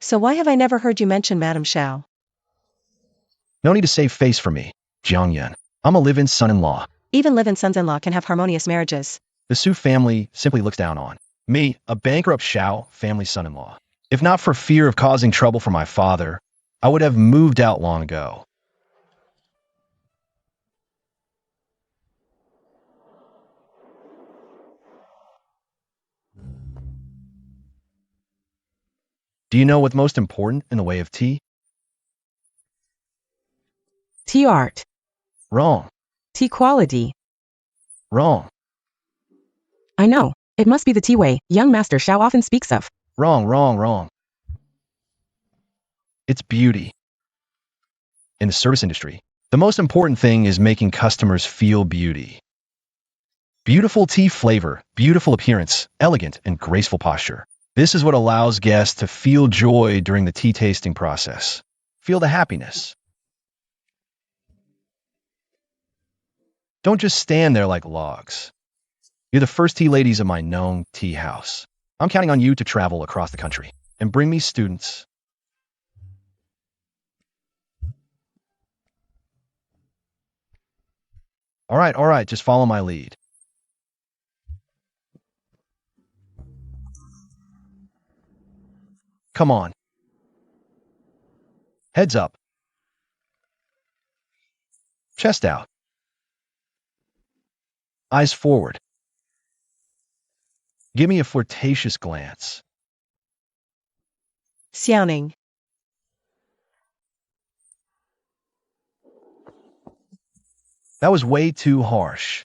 So why have I never heard you mention Madame Xiao?
No need to save face for me, Jiang Yun. I'm a live-in son-in-law.
Even live-in sons-in-law can have harmonious marriages.
The Su family simply looks down on me, a bankrupt Xiao family son-in-law. If not for fear of causing trouble for my father, I would have moved out long ago. Do you know what's most important in the way of tea?
Tea art.
Wrong.
Tea quality.
Wrong.
I know. It must be the tea way young Master Shao often speaks of.
Wrong, wrong, wrong. It's beauty. In the service industry, the most important thing is making customers feel beauty. Beautiful tea flavor, beautiful appearance, elegant and graceful posture. This is what allows guests to feel joy during the tea tasting process. Feel the happiness. Don't just stand there like logs. You're the first tea ladies of my known tea house. I'm counting on you to travel across the country and bring me students. All right, just follow my lead. Come on. Heads up. Chest out. Eyes forward. Give me a flirtatious glance.
Xiaoning.
That was way too harsh.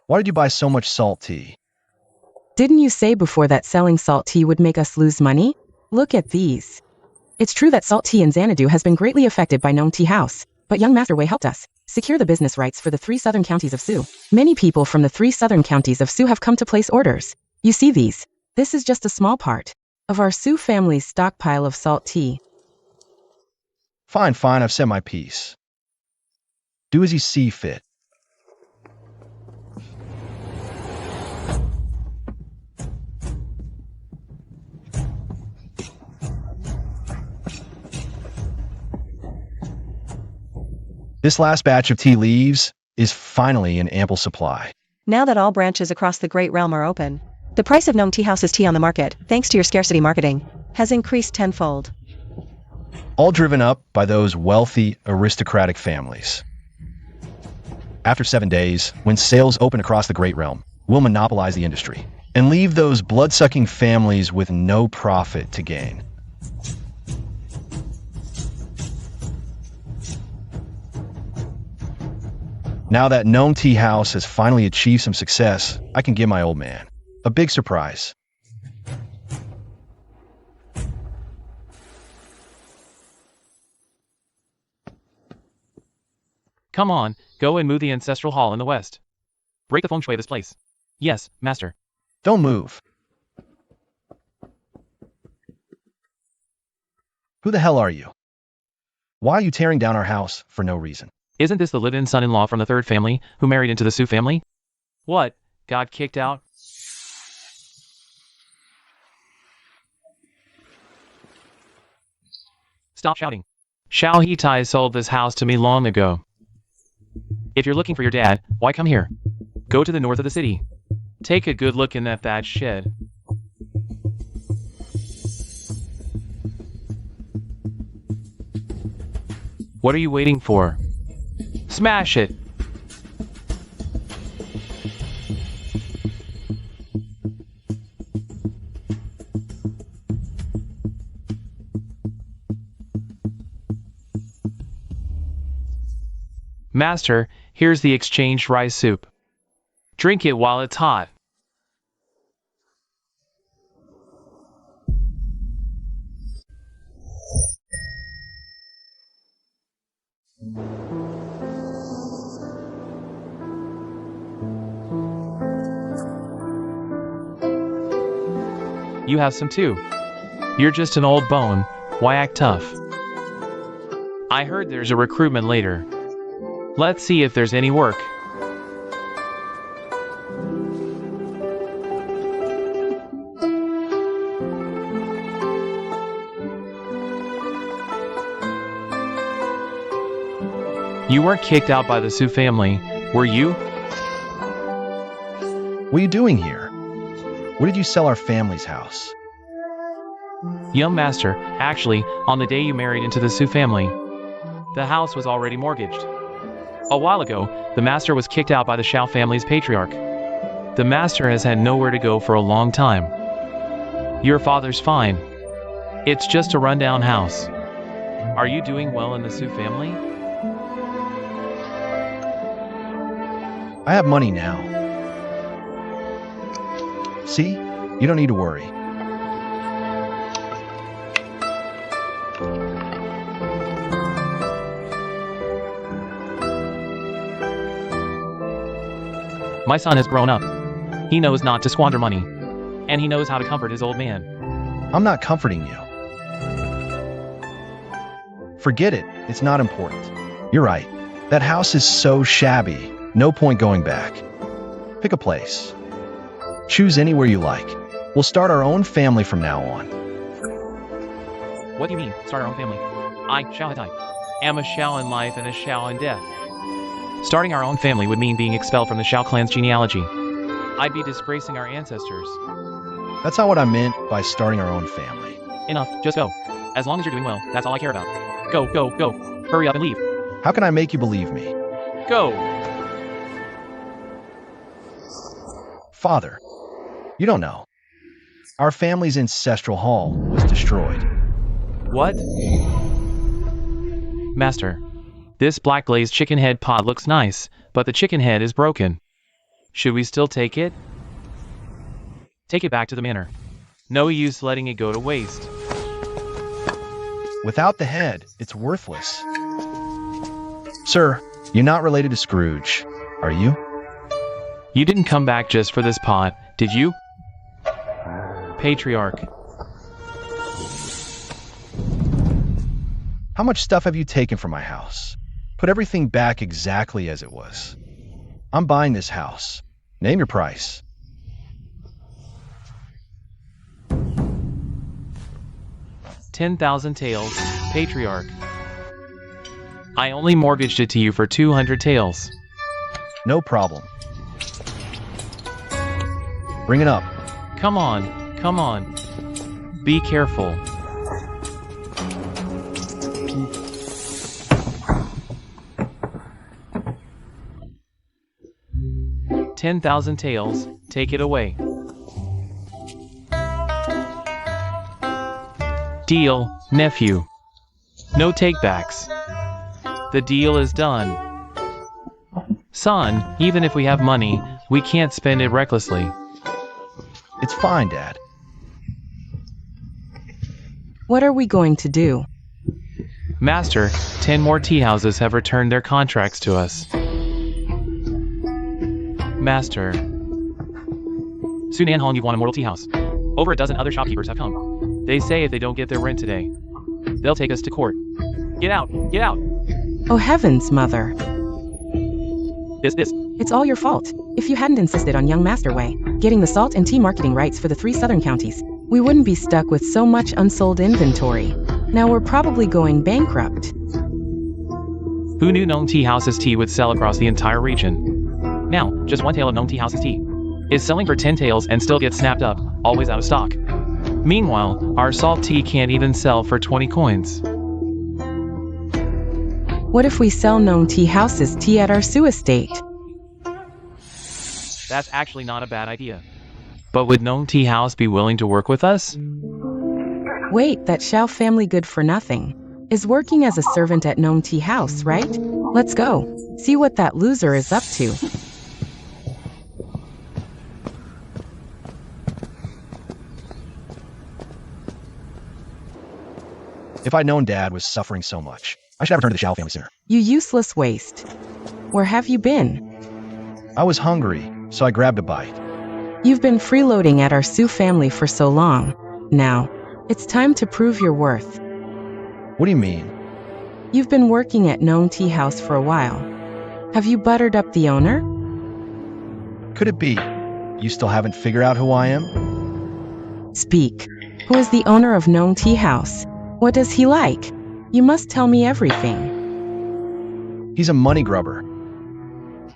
Why did you buy so much salt tea?
Didn't you say before that selling salt tea would make us lose money? Look at these. It's true that salt tea in Xanadu has been greatly affected by Nong Tea House, but young Master Wei helped us secure the business rights for the 3 southern counties of Sioux. Many people from the 3 southern counties of Sioux have come to place orders. You see these? This is just a small part of our Sioux family's stockpile of salt tea.
Fine, I've said my piece. Do as you see fit. This last batch of tea leaves is finally in ample supply.
Now that all branches across the Great Realm are open, the price of Nong Tea House's tea on the market, thanks to your scarcity marketing, has increased tenfold.
All driven up by those wealthy, aristocratic families. After 7 days, when sales open across the Great Realm, we'll monopolize the industry and leave those blood-sucking families with no profit to gain. Now that Nong Tea House has finally achieved some success, I can give my old man a big surprise.
Come on, go and move the ancestral hall in the west. Break the feng shui of this place. Yes, master.
Don't move. Who the hell are you? Why are you tearing down our house for no reason?
Isn't this the live-in son-in-law from the 3rd family who married into the Sioux family? What? Got kicked out? Stop shouting. Xiao Hitai sold this house to me long ago. If you're looking for your dad, why come here? Go to the north of the city. Take a good look in that thatched shed. What are you waiting for? Smash it! Master, here's the exchanged rice soup. Drink it while it's hot. You have some too. You're just an old bone. Why act tough? I heard there's a recruitment later. Let's see if there's any work. You weren't kicked out by the Sioux family, were you?
What are you doing here? Where did you sell our family's house?
Young master, actually, on the day you married into the Sioux family, the house was already mortgaged. A while ago, the master was kicked out by the Shao family's patriarch. The master has had nowhere to go for a long time. Your father's fine. It's just a rundown house. Are you doing well in the Su family?
I have money now. See? You don't need to worry.
My son has grown up. He knows not to squander money. And he knows how to comfort his old man.
I'm not comforting you. Forget it. It's not important. You're right. That house is so shabby. No point going back. Pick a place. Choose anywhere you like. We'll start our own family from now on.
What do you mean, start our own family? I, Shao Hetai, am a Shao in life and a Shao in death. Starting our own family would mean being expelled from the Shao clan's genealogy. I'd be disgracing our ancestors.
That's not what I meant by starting our own family.
Enough, just go. As long as you're doing well, that's all I care about. Go, go, go. Hurry up and leave.
How can I make you believe me?
Go!
Father, you don't know. Our family's ancestral hall was destroyed.
What? Master, this black glazed chicken head pot looks nice, but the chicken head is broken. Should we still take it? Take it back to the manor. No use letting it go to waste.
Without the head, it's worthless. Sir, you're not related to Scrooge, are you?
You didn't come back just for this pot, did you? Patriarch.
How much stuff have you taken from my house? Put everything back exactly as it was. I'm buying this house. Name your price.
$10,000 taels, Patriarch. I only mortgaged it to you for 200 taels.
No problem. Bring it up.
Come on, come on. Be careful. $10,000 taels, take it away. Deal, nephew. No takebacks. The deal is done. Son, even if we have money, we can't spend it recklessly.
It's fine, Dad.
What are we going to do?
Master, 10 more tea houses have returned their contracts to us. Master. Sunan Hong, you've won a mortal tea house. Over a dozen other shopkeepers have come. They say if they don't get their rent today, they'll take us to court. Get out! Get out!
Oh heavens, Mother.
This.
It's all your fault. If you hadn't insisted on young Master Wei getting the salt and tea marketing rights for the 3 southern counties, we wouldn't be stuck with so much unsold inventory. Now we're probably going bankrupt.
Who knew Nong Tea House's tea would sell across the entire region? Now, just one tael of Nong Tea House's tea is selling for 10 taels and still gets snapped up, always out of stock. Meanwhile, our salt tea can't even sell for 20 coins.
What if we sell Nong Tea House's tea at our Su estate?
That's actually not a bad idea. But would Nong Tea House be willing to work with us?
Wait, that Shao family good for nothing is working as a servant at Nong Tea House, right? Let's go. See what that loser is up to.
If I'd known Dad was suffering so much, I should have returned to the Shao family sooner.
You useless waste. Where have you been?
I was hungry, so I grabbed a bite.
You've been freeloading at our Su family for so long. Now, it's time to prove your worth.
What do you mean?
You've been working at Nong Tea House for a while. Have you buttered up the owner?
Could it be? You still haven't figured out who I am?
Speak. Who is the owner of Nong Tea House? What does he like? You must tell me everything.
He's a money grubber.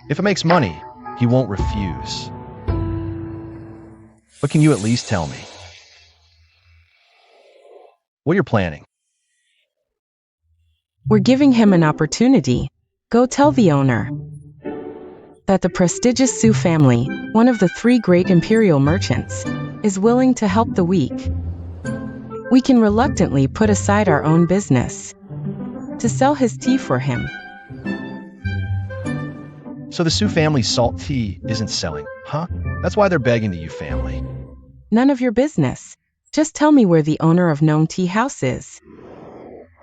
If it makes money, he won't refuse. But can you at least tell me what you're planning?
We're giving him an opportunity. Go tell the owner that the prestigious Sioux family, one of the 3 great Imperial merchants, is willing to help the weak. We can reluctantly put aside our own business to sell his tea for him.
So the Sioux family's salt tea isn't selling, huh? That's why they're begging the Yu family.
None of your business. Just tell me where the owner of Gnome Tea House is.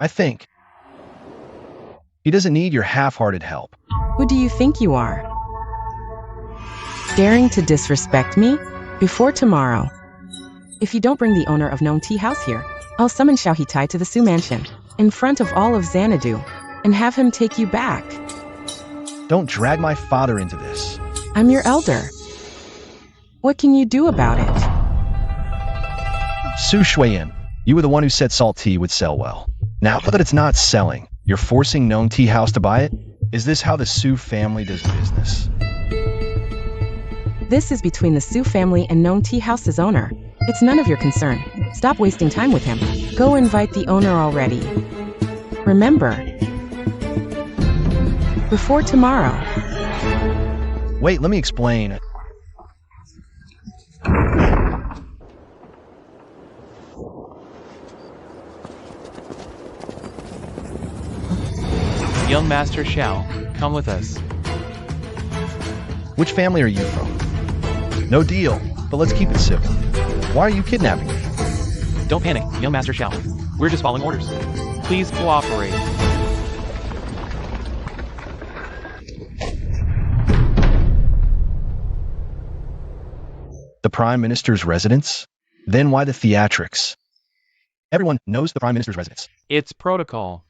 I think he doesn't need your half-hearted help.
Who do you think you are? Daring to disrespect me? Before tomorrow. If you don't bring the owner of Gnome Tea House here, I'll summon Xiaohitai to the Sioux mansion, in front of all of Xanadu, and have him take you back.
Don't drag my father into this.
I'm your elder. What can you do about it?
Su Shuiyan, you were the one who said salt tea would sell well. Now that it's not selling, you're forcing Gnome Tea House to buy it? Is this how the Sioux family does business?
This is between the Sioux family and Gnome Tea House's owner. It's none of your concern. Stop wasting time with him. Go invite the owner already. Remember, before tomorrow.
Wait, let me explain.
Young Master Xiao, come with us.
Which family are you from? No deal, but let's keep it civil. Why are you kidnapping me?
Don't panic, young Master Xiao. We're just following orders. Please cooperate.
The Prime Minister's residence? Then why the theatrics? Everyone knows the Prime Minister's residence.
It's protocol.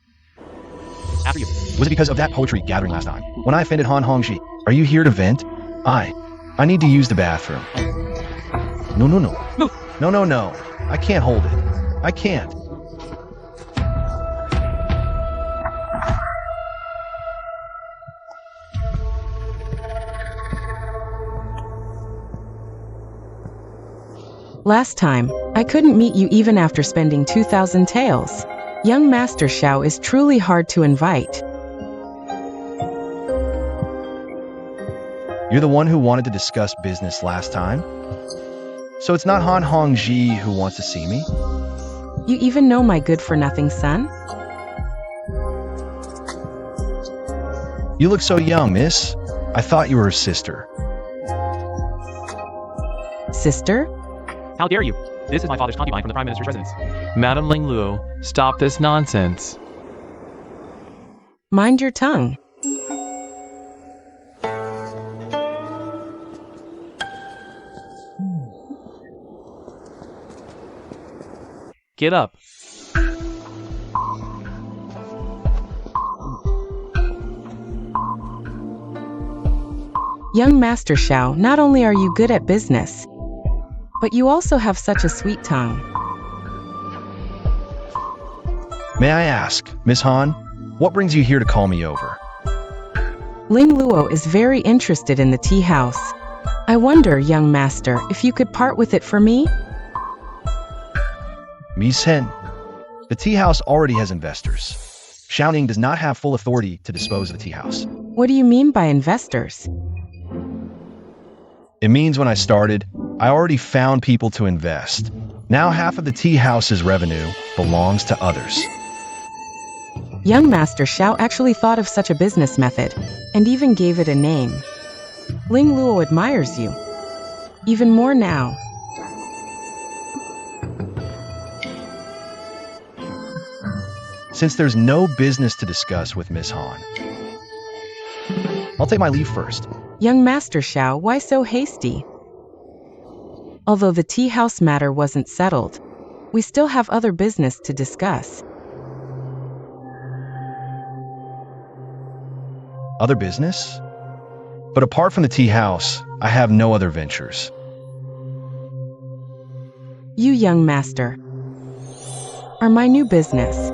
After you.
Was it because of that poetry gathering last time? When I offended Han Hongji, are you here to vent? I need to use the bathroom. No.
Move.
No. I can't hold it. I can't.
Last time, I couldn't meet you even after spending 2,000 taels. Young Master Xiao is truly hard to invite.
You're the one who wanted to discuss business last time? So it's not Han Hongji who wants to see me?
You even know my good-for-nothing son?
You look so young, miss. I thought you were her sister.
Sister?
How dare you? This is my father's concubine from the Prime Minister's residence. Madam Ling Luo, stop this nonsense.
Mind your tongue.
Get up.
Young Master Xiao, not only are you good at business, but you also have such a sweet tongue.
May I ask, Miss Han, what brings you here to call me over?
Ling Luo is very interested in the tea house. I wonder, young master, if you could part with it for me?
Miss Hen, the tea house already has investors. Xiaoning does not have full authority to dispose of the tea house.
What do you mean by investors?
It means when I started, I already found people to invest. Now half of the tea house's revenue belongs to others.
Young Master Xiao actually thought of such a business method, and even gave it a name. Ling Luo admires you. Even more now.
Since there's no business to discuss with Miss Han, I'll take my leave first.
Young Master Xiao, why so hasty? Although the tea house matter wasn't settled, we still have other business to discuss.
Other business? But apart from the tea house, I have no other ventures.
You, young master, are my new business.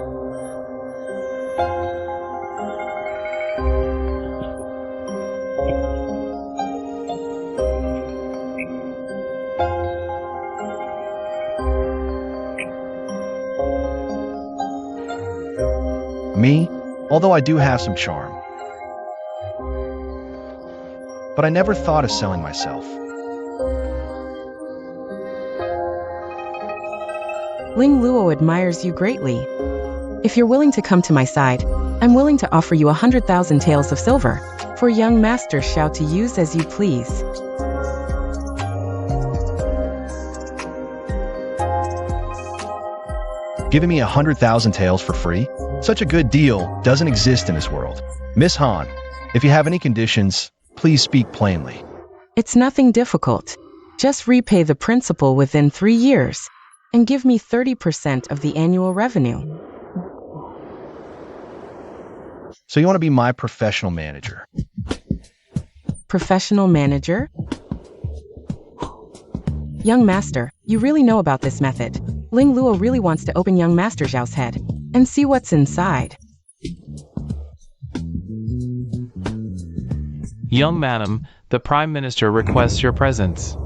Me? Although I do have some charm. but I never thought of selling myself.
Ling Luo admires you greatly. If you're willing to come to my side, I'm willing to offer you 100,000 taels of silver for young Master Xiao to use as you please.
Giving me 100,000 taels for free? Such a good deal doesn't exist in this world. Miss Han, if you have any conditions, please speak plainly.
It's nothing difficult. Just repay the principal within 3 years and give me 30% of the annual revenue.
So you want to be my professional manager?
Professional manager? Young Master, you really know about this method. Ling Luo really wants to open young Master Zhao's head and see what's inside.
Young madam, the Prime Minister requests your presence.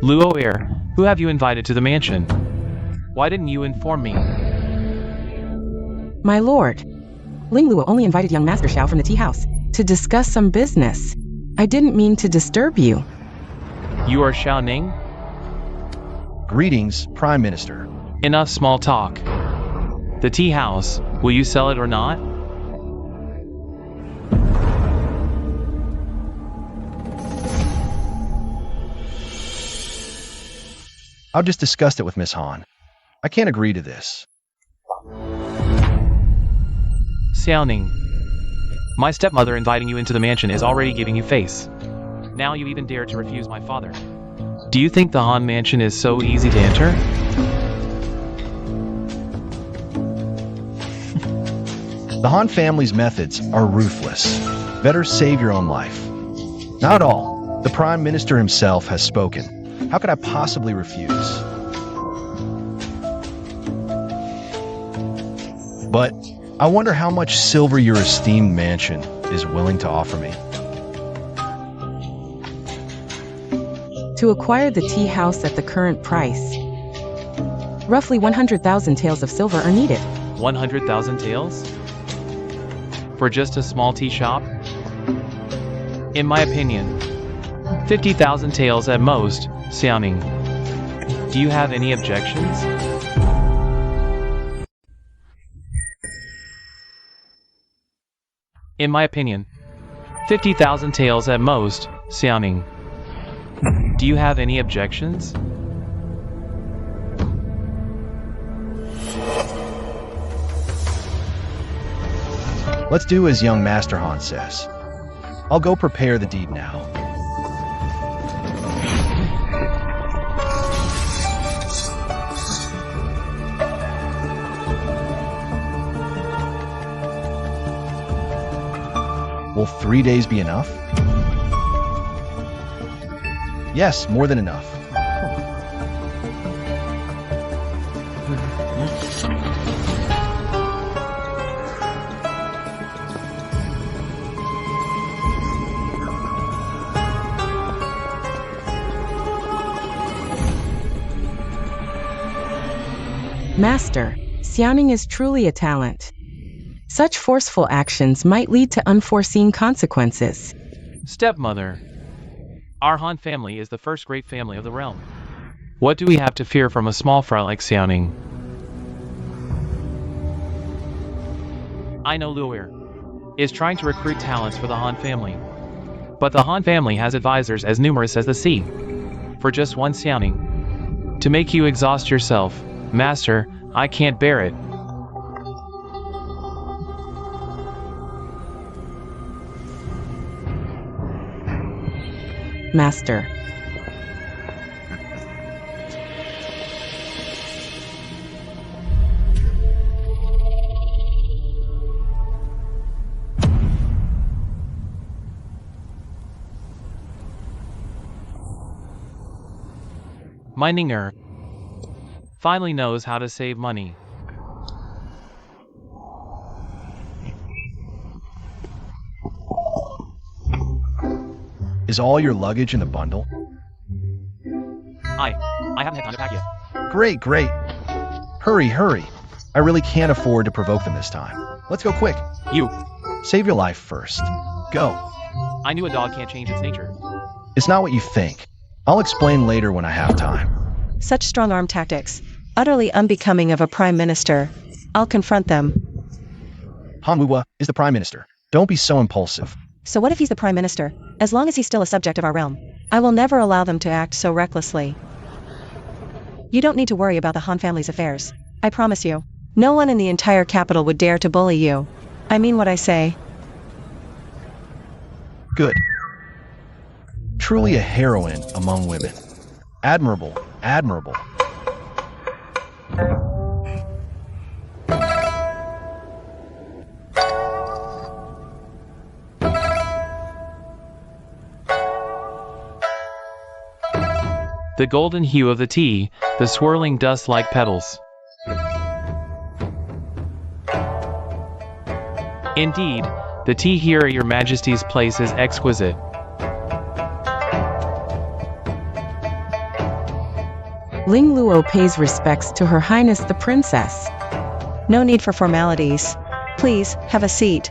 Luo heir, who have you invited to the mansion? Why didn't you inform me?
My lord, Ling Luo only invited young Master Xiao from the tea house to discuss some business. I didn't mean to disturb you.
You are Xiao Ning?
Greetings, Prime Minister.
Enough small talk. The tea house, will you sell it or not?
I've just discussed it with Miss Han. I can't agree to this.
Xiaoning, my stepmother inviting you into the mansion is already giving you face. Now you even dare to refuse my father. Do you think the Han mansion is so easy to enter?
The Han family's methods are ruthless. Better save your own life. Not at all. The Prime Minister himself has spoken. How could I possibly refuse? But I wonder how much silver your esteemed mansion is willing to offer me.
To acquire the tea house at the current price, roughly 100,000 taels of silver are needed.
100,000 taels? For just a small tea shop? In my opinion, 50,000 taels at most. Xiaoning, do you have any objections? In my opinion, 50,000 taels at most. Xiaoning, do you have any objections?
Let's do as young Master Han says. I'll go prepare the deed now. Will 3 days be enough? Yes, more than enough.
Master, Xiaoning is truly a talent. Such forceful actions might lead to unforeseen consequences.
Stepmother, our Han family is the first great family of the realm. What do we have to fear from a small fry like Xiaoning? I know Luir is trying to recruit talents for the Han family. But the Han family has advisors as numerous as the sea. For just one Xiaoning, to make you exhaust yourself, Master, I can't bear it.
Master.
My Ninger, finally knows how to save money.
Is all your luggage in the bundle?
I haven't had time to pack yet.
Great. Hurry. I really can't afford to provoke them this time. Let's go quick.
You.
Save your life first. Go.
I knew a dog can't change its nature.
It's not what you think. I'll explain later when I have time.
Such strong-arm tactics. Utterly unbecoming of a prime minister. I'll confront them.
Han Wuwa is the prime minister. Don't be so impulsive.
So what if he's the prime minister? As long as he's still a subject of our realm, I will never allow them to act so recklessly. You don't need to worry about the Han family's affairs. I promise you. No one in the entire capital would dare to bully you. I mean what I say.
Good. Truly a heroine among women. Admirable.
The golden hue of the tea, the swirling dust like petals. Indeed, the tea here at Your Majesty's place is exquisite.
Ling Luo pays respects to Her Highness the Princess.
No need for formalities. Please, have a seat.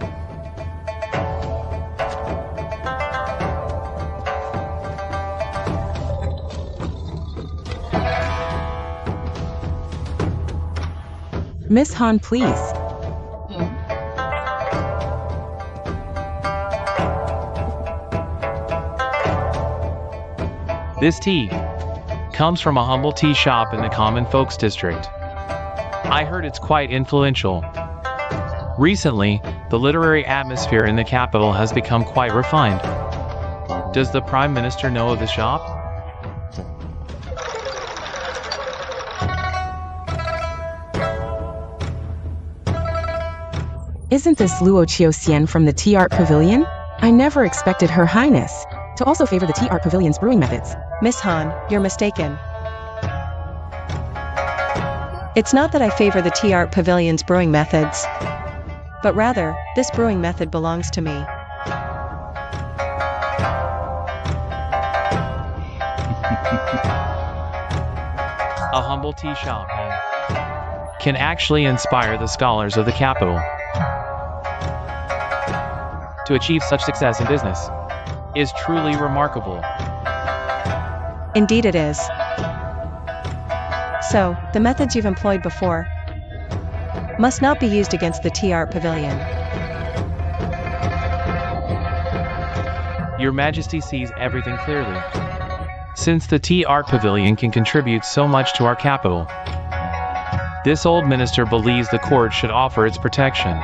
Miss Han, please.
This tea comes from a humble tea shop in the Common Folks District. I heard it's quite influential. Recently, the literary atmosphere in the capital has become quite refined. Does the Prime Minister know of the shop?
Isn't this Luo Xiaoxian from the Tea Art Pavilion? I never expected Her Highness to also favor the Tea Art Pavilion's brewing methods.
Miss Han, you're mistaken. It's not that I favor the Tea Art Pavilion's brewing methods, but rather, this brewing method belongs to me.
A humble tea shop can actually inspire the scholars of the capital to achieve such success in business is truly remarkable.
Indeed it is. So, the methods you've employed before must not be used against the Tea Art Pavilion.
Your Majesty sees everything clearly. Since the Tea Art Pavilion can contribute so much to our capital, this old minister believes the court should offer its protection.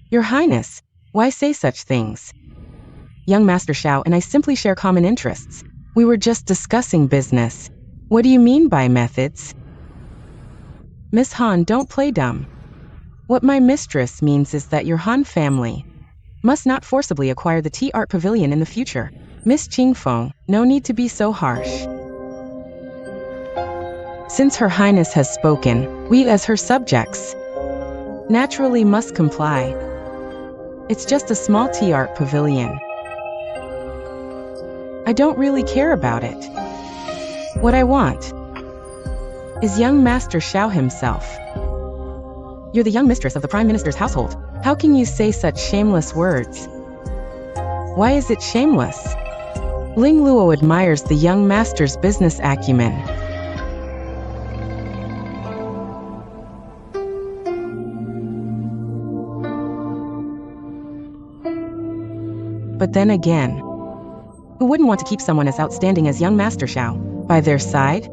Your Highness, why say such things? Young Master Xiao and I simply share common interests. We were just discussing business. What do you mean by methods? Miss Han, don't play dumb. What my mistress means is that your Han family must not forcibly acquire the Tea Art Pavilion in the future. Miss Qingfeng, no need to be so harsh. Since Her Highness has spoken, we as her subjects naturally must comply. It's just a small tea art pavilion. I don't really care about it. What I want is young Master Xiao himself. You're the young mistress of the Prime Minister's household. How can you say such shameless words? Why is it shameless? Ling Luo admires the young master's business acumen. But then again, who wouldn't want to keep someone as outstanding as young Master Xiao by their side?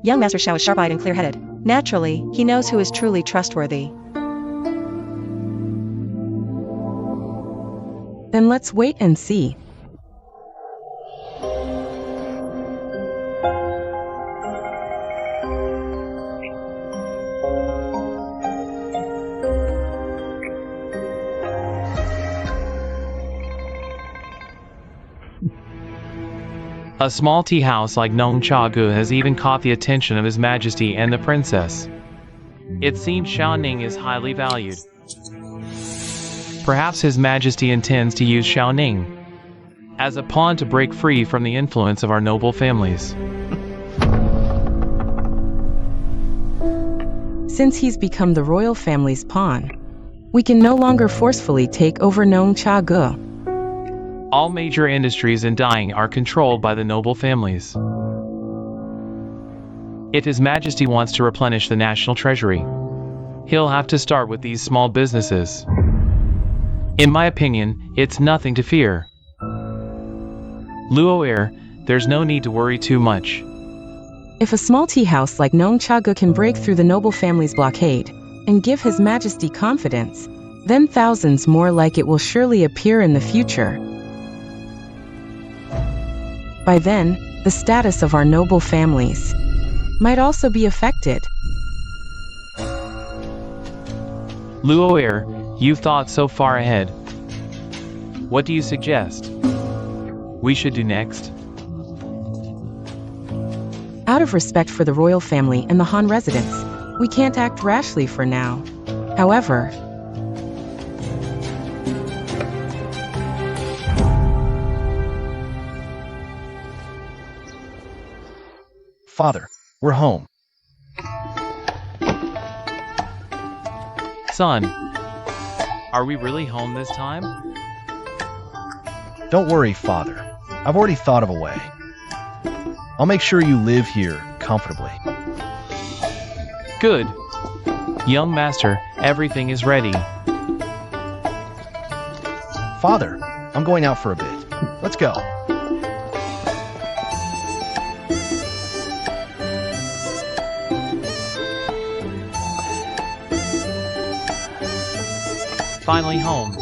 Young Master Xiao is sharp-eyed and clear-headed. Naturally, he knows who is truly trustworthy.
Then let's wait and see.
A small tea house like Nong Cha-gu has even caught the attention of His Majesty and the princess. It seems Xiaoning is highly valued. Perhaps His Majesty intends to use Xiaoning as a pawn to break free from the influence of our noble families.
Since he's become the royal family's pawn, we can no longer forcefully take over Nong Cha-gu.
All major industries in dyeing are controlled by the noble families. If His Majesty wants to replenish the national treasury, he'll have to start with these small businesses. In my opinion, it's nothing to fear. Luo, there's no need to worry too much.
If a small tea house like Nong Cha-gu can break through the noble family's blockade and give His Majesty confidence, then thousands more like it will surely appear in the future. By then, the status of our noble families might also be affected.
Luo, you've thought so far ahead. What do you suggest we should do next?
Out of respect for the royal family and the Han residents, we can't act rashly for now. However,
Father, we're home.
Son, are we really home this time?
Don't worry, Father. I've already thought of a way. I'll make sure you live here comfortably.
Good. Young master, everything is ready.
Father, I'm going out for a bit. Let's go.
Finally home.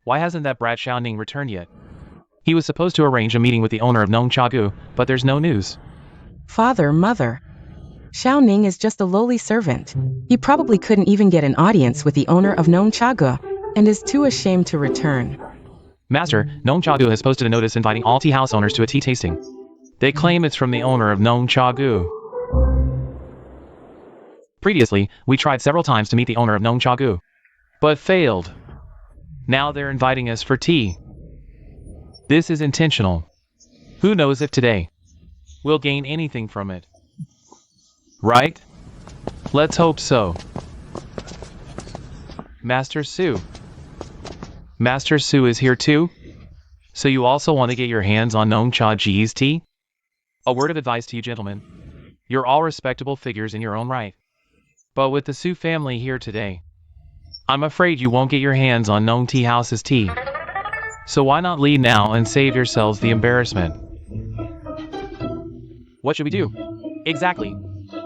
Why hasn't that brat Xiaoning returned yet? He was supposed to arrange a meeting with the owner of Nong Cha-gu, but there's no news.
Father, Mother, Xiaoning is just a lowly servant. He probably couldn't even get an audience with the owner of Nong Cha-gu and is too ashamed to return.
Master, Nong Cha-gu has posted a notice inviting all tea house owners to a tea tasting. They claim it's from the owner of Nong Cha-gu. Previously, we tried several times to meet the owner of Nong Cha-gu, but failed. Now they're inviting us for tea. This is intentional. Who knows if today we'll gain anything from it? Right? Let's hope so. Master Su. Master Su is here too? So you also want to get your hands on Nong Cha-gu's tea? A word of advice to you gentlemen. You're all respectable figures in your own right. But with the Su family here today, I'm afraid you won't get your hands on Nong Tea House's tea. So why not leave now and save yourselves the embarrassment? What should we do? Exactly.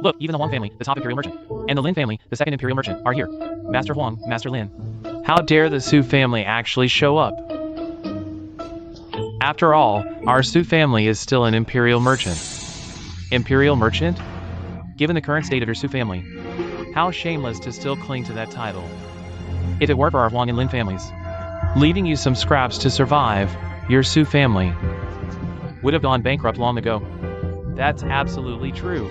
Look, even the Huang family, the top Imperial merchant, and the Lin family, the second Imperial merchant, are here. Master Huang, Master Lin. How dare the Su family actually show up? After all, our Su family is still an Imperial merchant. Imperial merchant? Given the current state of your Su family, how shameless to still cling to that title. If it were for our Huang and Lin families, leaving you some scraps to survive, your Su family would have gone bankrupt long ago. That's absolutely true.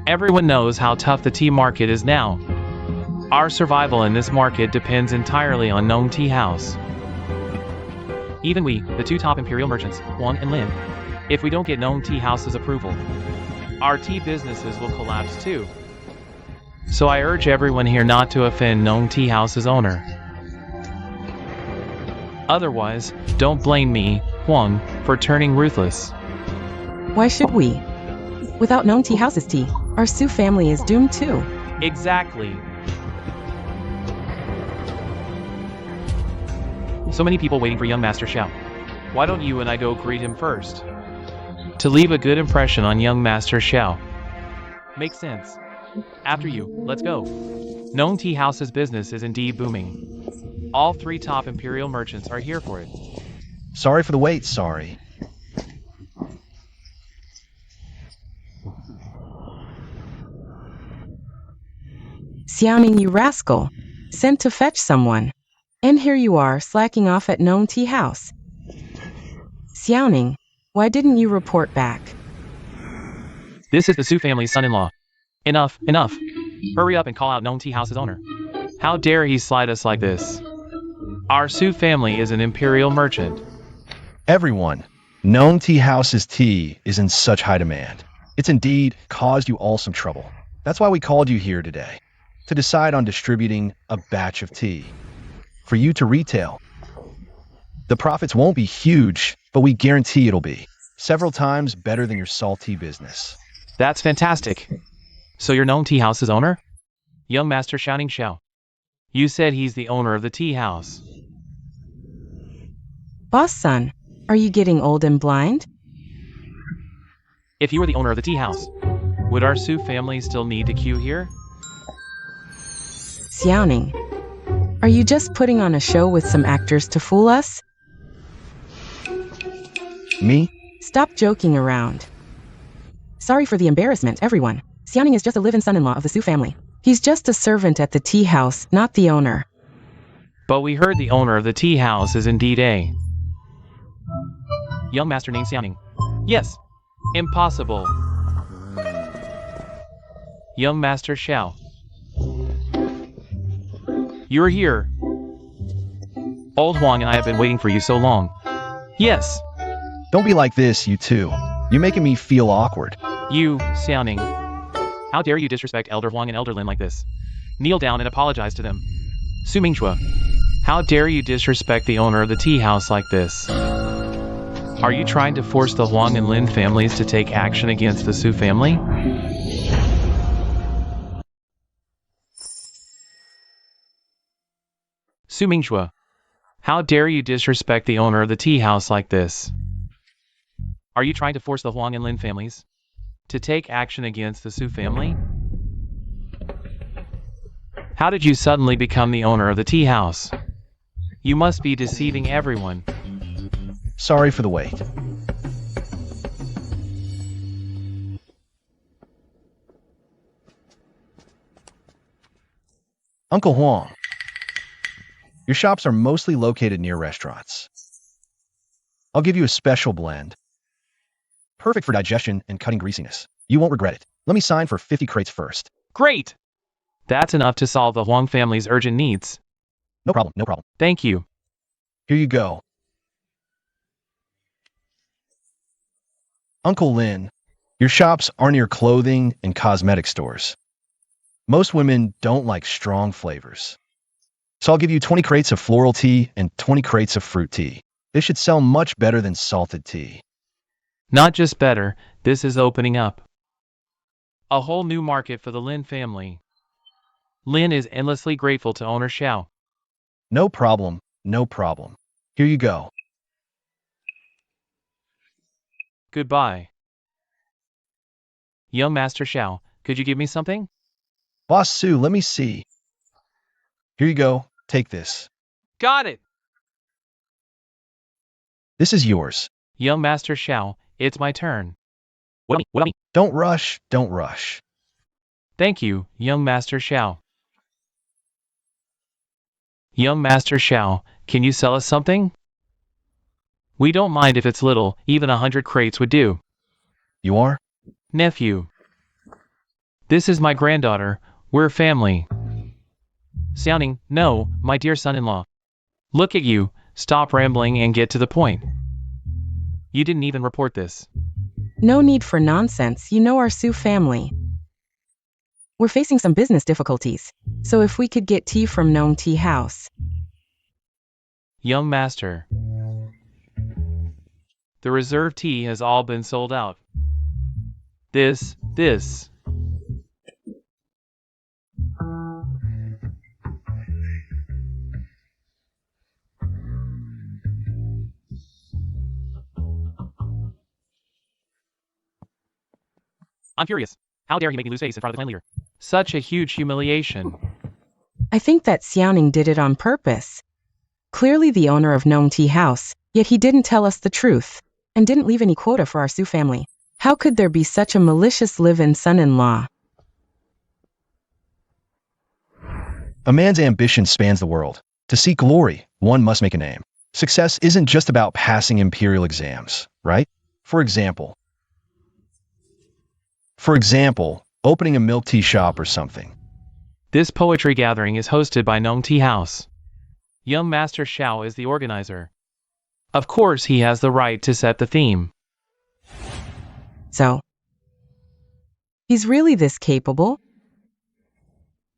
Everyone knows how tough the tea market is now. Our survival in this market depends entirely on Nong Tea House. Even we, the two top Imperial merchants, Huang and Lin, if we don't get Nong Tea House's approval, our tea businesses will collapse too. So I urge everyone here not to offend Nong Tea House's owner. Otherwise, don't blame me, Huang, for turning ruthless.
Why should we? Without Nong Tea House's tea, our Su family is doomed too.
Exactly. So many people waiting for young Master Xiao. Why don't you and I go greet him first? To leave a good impression on young Master Xiao. Makes sense. After you, let's go. Nong Tea House's business is indeed booming. All three top Imperial merchants are here for it.
Sorry for the wait, sorry.
Xiaoning, you rascal. Sent to fetch someone. And here you are, slacking off at Nome Tea House. Xiaoning, why didn't you report back?
This is the Su family's son-in-law. Enough, enough. Hurry up and call out Nome Tea House's owner. How dare he slight us like this? Our Su family is an Imperial merchant.
Everyone, Gnome Tea House's tea is in such high demand. It's indeed caused you all some trouble. That's why we called you here today, to decide on distributing a batch of tea for you to retail. The profits won't be huge, but we guarantee it'll be several times better than your salt tea business.
That's fantastic. So you're Nome Tea House's owner? Young Master Shouting Xiao. You said he's the owner of the tea house.
Boss son, are you getting old and blind?
If you were the owner of the tea house, would our Su family still need to queue here?
Xiaoning, are you just putting on a show with some actors to fool us?
Me?
Stop joking around. Sorry for the embarrassment, everyone. Xiaoning is just a live-in son-in-law of the Su family. He's just a servant at the tea house, not the owner.
But we heard the owner of the tea house is indeed a young master named Xiaoning. Yes. Impossible. Young Master Xiao. You're here. Old Huang and I have been waiting for you so long. Yes.
Don't be like this, you two. You're making me feel awkward.
You, Xiaoning. How dare you disrespect Elder Huang and Elder Lin like this? Kneel down and apologize to them. Su Mingxue. How dare you disrespect the owner of the tea house like this? Are you trying to force the Huang and Lin families to take action against the Su family? Su Mingxue. How dare you disrespect the owner of the tea house like this? Are you trying to force the Huang and Lin families to take action against the Su family? How did you suddenly become the owner of the tea house? You must be deceiving everyone.
Sorry for the wait. Uncle Huang, your shops are mostly located near restaurants. I'll give you a special blend. Perfect for digestion and cutting greasiness. You won't regret it. Let me sign for 50 crates first.
Great! That's enough to solve the Huang family's urgent needs.
No problem, no problem.
Thank you.
Here you go. Uncle Lin, your shops are near clothing and cosmetic stores. Most women don't like strong flavors. So I'll give you 20 crates of floral tea and 20 crates of fruit tea. They should sell much better than salted tea.
Not just better, this is opening up a whole new market for the Lin family. Lin is endlessly grateful to owner Xiao.
No problem, no problem. Here you go.
Goodbye. Young Master Xiao, could you give me something?
Boss Su, let me see. Here you go, take this.
Got it!
This is yours.
Young Master Xiao, it's my turn.
Don't rush, don't rush.
Thank you, Young Master Xiao. Young Master Xiao, can you sell us something? We don't mind if it's little, even 100 crates would do.
You are?
Nephew. This is my granddaughter, we're family. Xiaoning, no, my dear son-in-law. Look at you, stop rambling and get to the point. You didn't even report this.
No need for nonsense, you know our Su family. We're facing some business difficulties, so if we could get tea from Nome Tea House.
Young Master. The reserve tea has all been sold out. This. I'm furious. How dare he make me lose face in front of the clan leader? Such a huge humiliation.
I think that Xiaoning did it on purpose. Clearly the owner of Nome Tea House, yet he didn't tell us the truth, and didn't leave any quota for our Su family. How could there be such a malicious live-in son-in-law?
A man's ambition spans the world. To seek glory, one must make a name. Success isn't just about passing Imperial exams, right? For example, opening a milk tea shop or something.
This poetry gathering is hosted by Nong Tea House. Young Master Xiao is the organizer. Of course, he has the right to set the theme.
So, he's really this capable?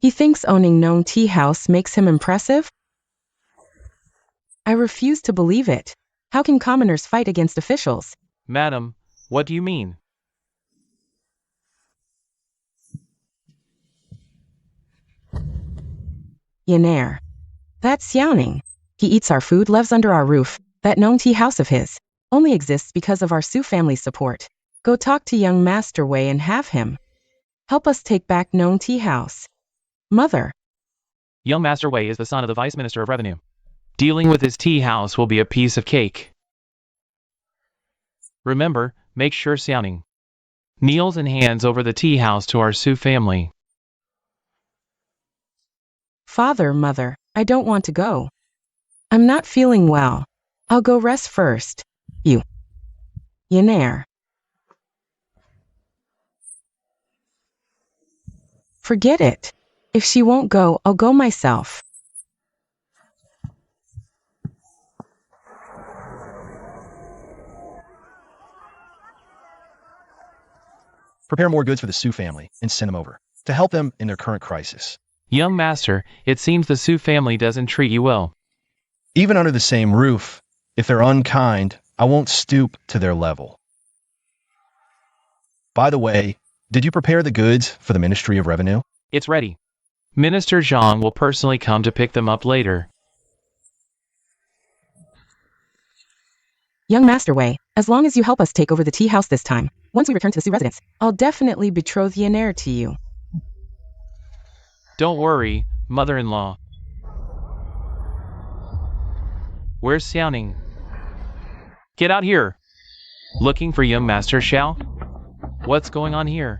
He thinks owning Nong Tea House makes him impressive? I refuse to believe it. How can commoners fight against officials?
Madam, what do you mean?
Yaner. That's Xiaoning. He eats our food, lives under our roof. That Nong Tea House of his only exists because of our Su family's support. Go talk to young Master Wei and have him help us take back Nong Tea House. Mother.
Young Master Wei is the son of the Vice Minister of Revenue. Dealing with his tea house will be a piece of cake. Remember, make sure Xiaoning kneels and hands over the tea house to our Su family.
Father, Mother, I don't want to go. I'm not feeling well. I'll go rest first. You. Yaner. Forget it. If she won't go, I'll go myself.
Prepare more goods for the Su family and send them over to help them in their current crisis.
Young Master, it seems the Su family doesn't treat you well.
Even under the same roof, if they're unkind, I won't stoop to their level. By the way, did you prepare the goods for the Ministry of Revenue?
It's ready. Minister Zhang will personally come to pick them up later.
Young Master Wei, as long as you help us take over the tea house this time, once we return to the Su residence, I'll definitely betroth Yaner to you.
Don't worry, mother-in-law. Where's Xiaoning? Get out here! Looking for young Master Xiao? What's going on here?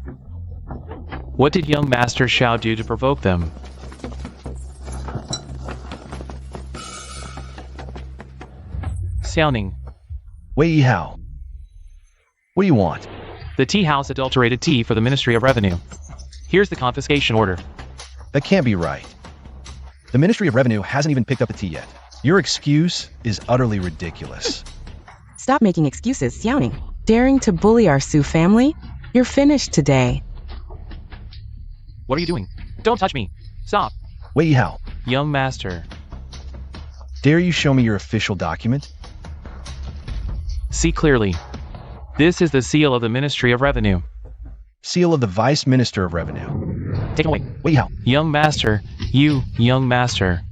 What did young Master Xiao do to provoke them? Xiaoning.
Wei Yihao. What do you want?
The tea house adulterated tea for the Ministry of Revenue. Here's the confiscation order.
That can't be right. The Ministry of Revenue hasn't even picked up the tea yet. Your excuse is utterly ridiculous.
Stop making excuses, Xiaoning. Daring to bully our Su family? You're finished today.
What are you doing? Don't touch me! Stop!
Wei Yihao.
Young Master.
Dare you show me your official document?
See clearly. This is the seal of the Ministry of Revenue.
Seal of the Vice Minister of Revenue.
Take it away.
Wei Yihao.
Young Master. You, young Master.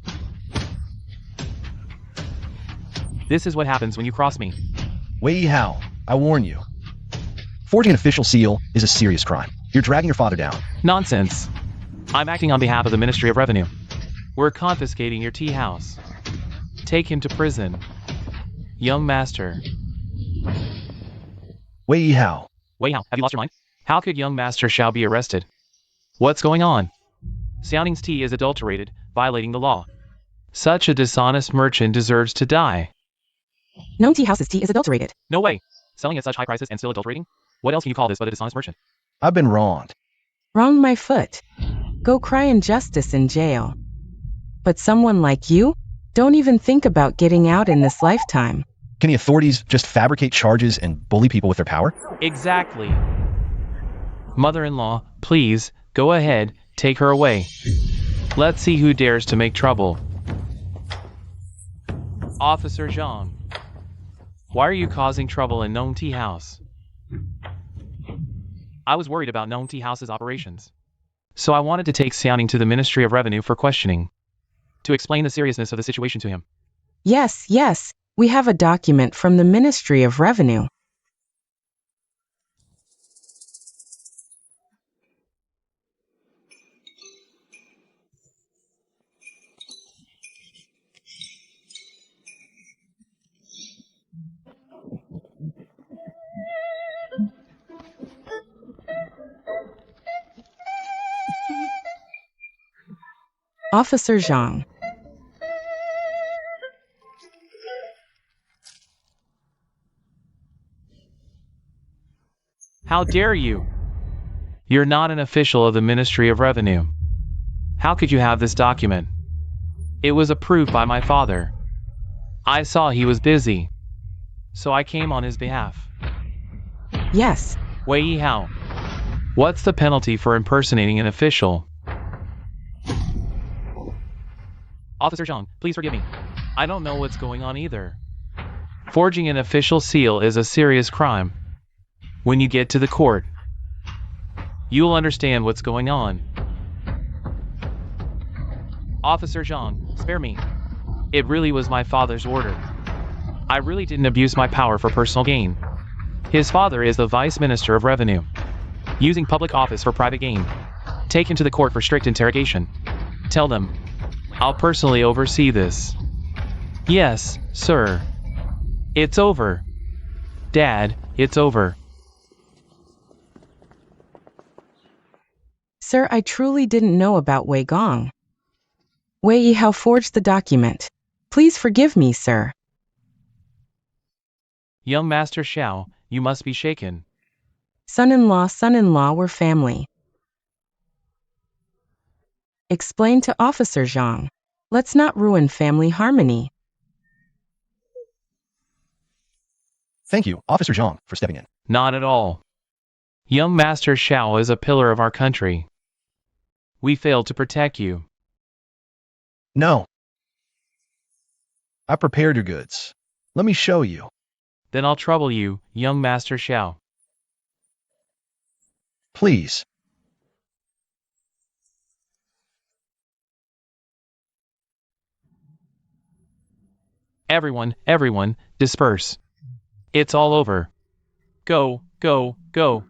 This is what happens when you cross me.
Wei Yihao, I warn you. Forging an official seal is a serious crime. You're dragging your father down.
Nonsense. I'm acting on behalf of the Ministry of Revenue. We're confiscating your tea house. Take him to prison. Young Master.
Wei Yihao.
Wei Hao, have you lost your mind? How could young Master Xiao be arrested? What's going on? Xiaoning's tea is adulterated, violating the law. Such a dishonest merchant deserves to die.
Nong Tea House's tea is adulterated.
No way. Selling at such high prices and still adulterating? What else can you call this but a dishonest merchant?
I've been wronged.
Wronged my foot. Go cry injustice in jail. But someone like you? Don't even think about getting out in this lifetime.
Can the authorities just fabricate charges and bully people with their power?
Exactly. Mother-in-law, please, go ahead, take her away. Let's see who dares to make trouble. Officer Zhang. Why are you causing trouble in Nong Tea House? I was worried about Nong Tea House's operations. So I wanted to take Xiaoning to the Ministry of Revenue for questioning. To explain the seriousness of the situation to him.
Yes. We have a document from the Ministry of Revenue. Officer Zhang.
How dare you? You're not an official of the Ministry of Revenue. How could you have this document? It was approved by my father. I saw he was busy, so I came on his behalf.
Yes.
Wei Yi Hao, what's the penalty for impersonating an official? Officer Zhang, please forgive me. I don't know what's going on either. Forging an official seal is a serious crime. When you get to the court, you'll understand what's going on. Officer Zhang, spare me. It really was my father's order. I really didn't abuse my power for personal gain. His father is the Vice Minister of Revenue. Using public office for private gain. Take him to the court for strict interrogation. Tell them, I'll personally oversee this. Yes, sir. It's over. Dad, it's over.
Sir, I truly didn't know about Wei Gong. Wei Yihao forged the document. Please forgive me, sir.
Young Master Xiao, you must be shaken.
Son-in-law were family. Explain to Officer Zhang. Let's not ruin family harmony.
Thank you, Officer Zhang, for stepping in.
Not at all. Young Master Xiao is a pillar of our country. We failed to protect you.
No. I prepared your goods. Let me show you.
Then I'll trouble you, young Master Xiao.
Please.
Everyone, disperse. It's all over. Go, go, go.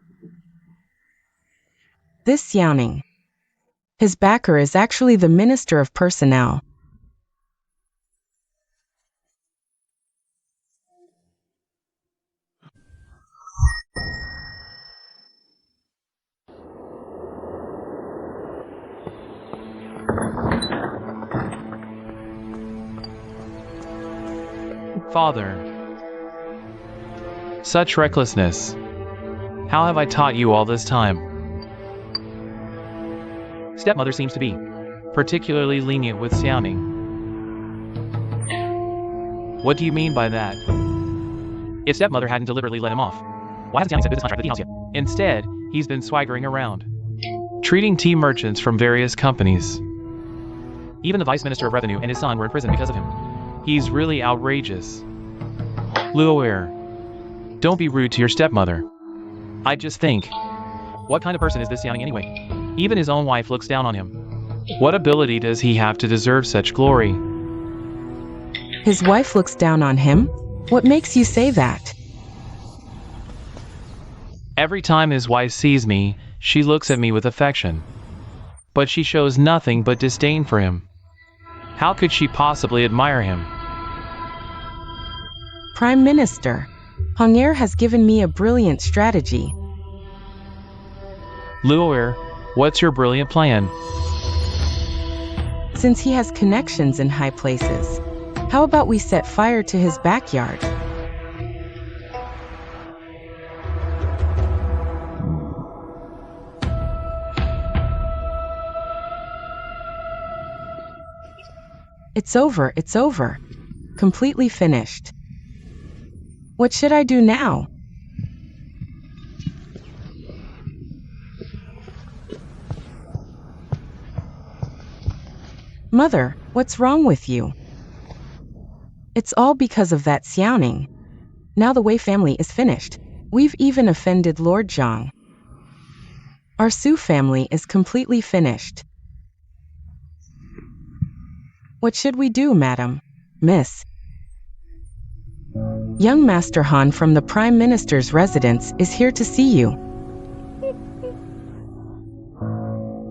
This Xiaoning. His backer is actually the Minister of Personnel.
Father. Such recklessness. How have I taught you all this time? Stepmother seems to be particularly lenient with Xiaoning. What do you mean by that? If stepmother hadn't deliberately let him off, why hasn't Xiaoning said business contract with the house yet? Instead, he's been swaggering around, treating tea merchants from various companies. Even the Vice Minister of Revenue and his son were in prison because of him. He's really outrageous. Luoer, don't be rude to your stepmother. I just think, what kind of person is this Xiaoning anyway? Even his own wife looks down on him. What ability does he have to deserve such glory?
His wife looks down on him? What makes you say that?
Every time his wife sees me, she looks at me with affection. But she shows nothing but disdain for him. How could she possibly admire him?
Prime Minister, Hong Er has given me a brilliant strategy.
Luoer, what's your brilliant plan?
Since he has connections in high places, how about we set fire to his backyard? It's over. Completely finished. What should I do now? Mother, what's wrong with you? It's all because of that Xiaoning. Now the Wei family is finished. We've even offended Lord Zhang. Our Su family is completely finished. What should we do, madam? Miss? Young Master Han from the Prime Minister's residence is here to see you.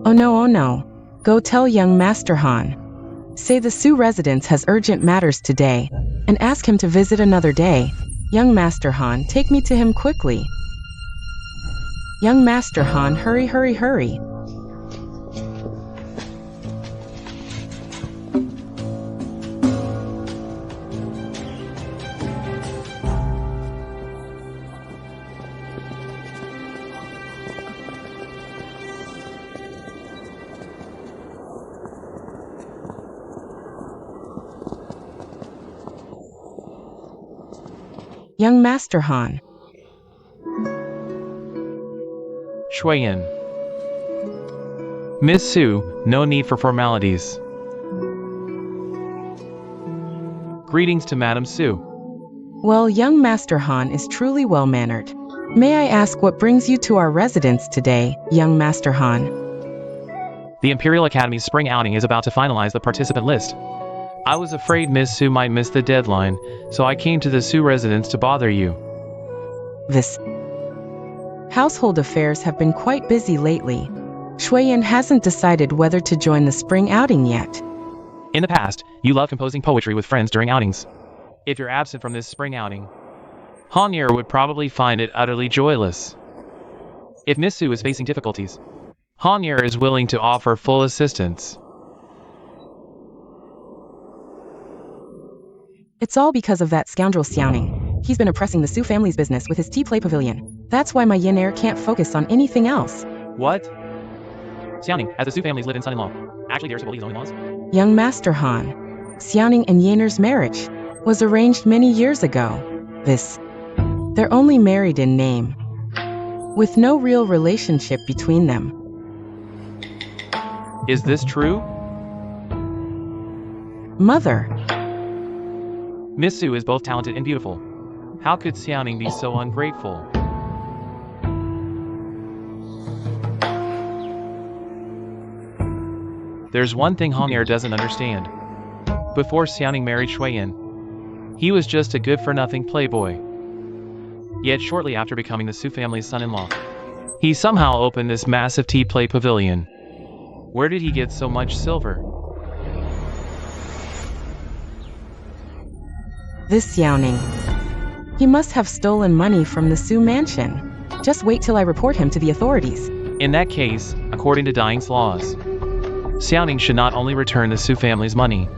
Oh no. Go tell young Master Han. Say the Su residence has urgent matters today, and ask him to visit another day. Young Master Han, take me to him quickly. Young Master Han, hurry. Young Master Han.
Shuiyin. Miss Su, no need for formalities. Greetings to Madam Su.
Well, young Master Han is truly well-mannered. May I ask what brings you to our residence today, young Master Han?
The Imperial Academy's spring outing is about to finalize the participant list. I was afraid Miss Su might miss the deadline, so I came to the Su residence to bother you.
This household affairs have been quite busy lately. Shuiyin hasn't decided whether to join the spring outing yet.
In the past, you loved composing poetry with friends during outings. If you're absent from this spring outing, Honier would probably find it utterly joyless. If Miss Su is facing difficulties, Honier is willing to offer full assistance.
It's all because of that scoundrel Xiaoning. He's been oppressing the Su family's business with his tea play pavilion. That's why my yin heir can't focus on anything else.
What? Xiaoning, as the Su family's live-in son-in-law, actually dares to bully his own in-laws?
Young Master Han. Xiaoning and Yiner's marriage was arranged many years ago. They're only married in name, with no real relationship between them.
Is this true?
Mother.
Miss Su is both talented and beautiful. How could Xiaoning be so ungrateful? There's one thing Honier doesn't understand. Before Xiaoning married Shuiyin, he was just a good-for-nothing playboy. Yet shortly after becoming the Su family's son-in-law, he somehow opened this massive tea play pavilion. Where did he get so much silver?
This Xiaoning. He must have stolen money from the Su mansion. Just wait till I report him to the authorities.
In that case, according to Dying's laws, Xiaoning should not only return the Su family's money,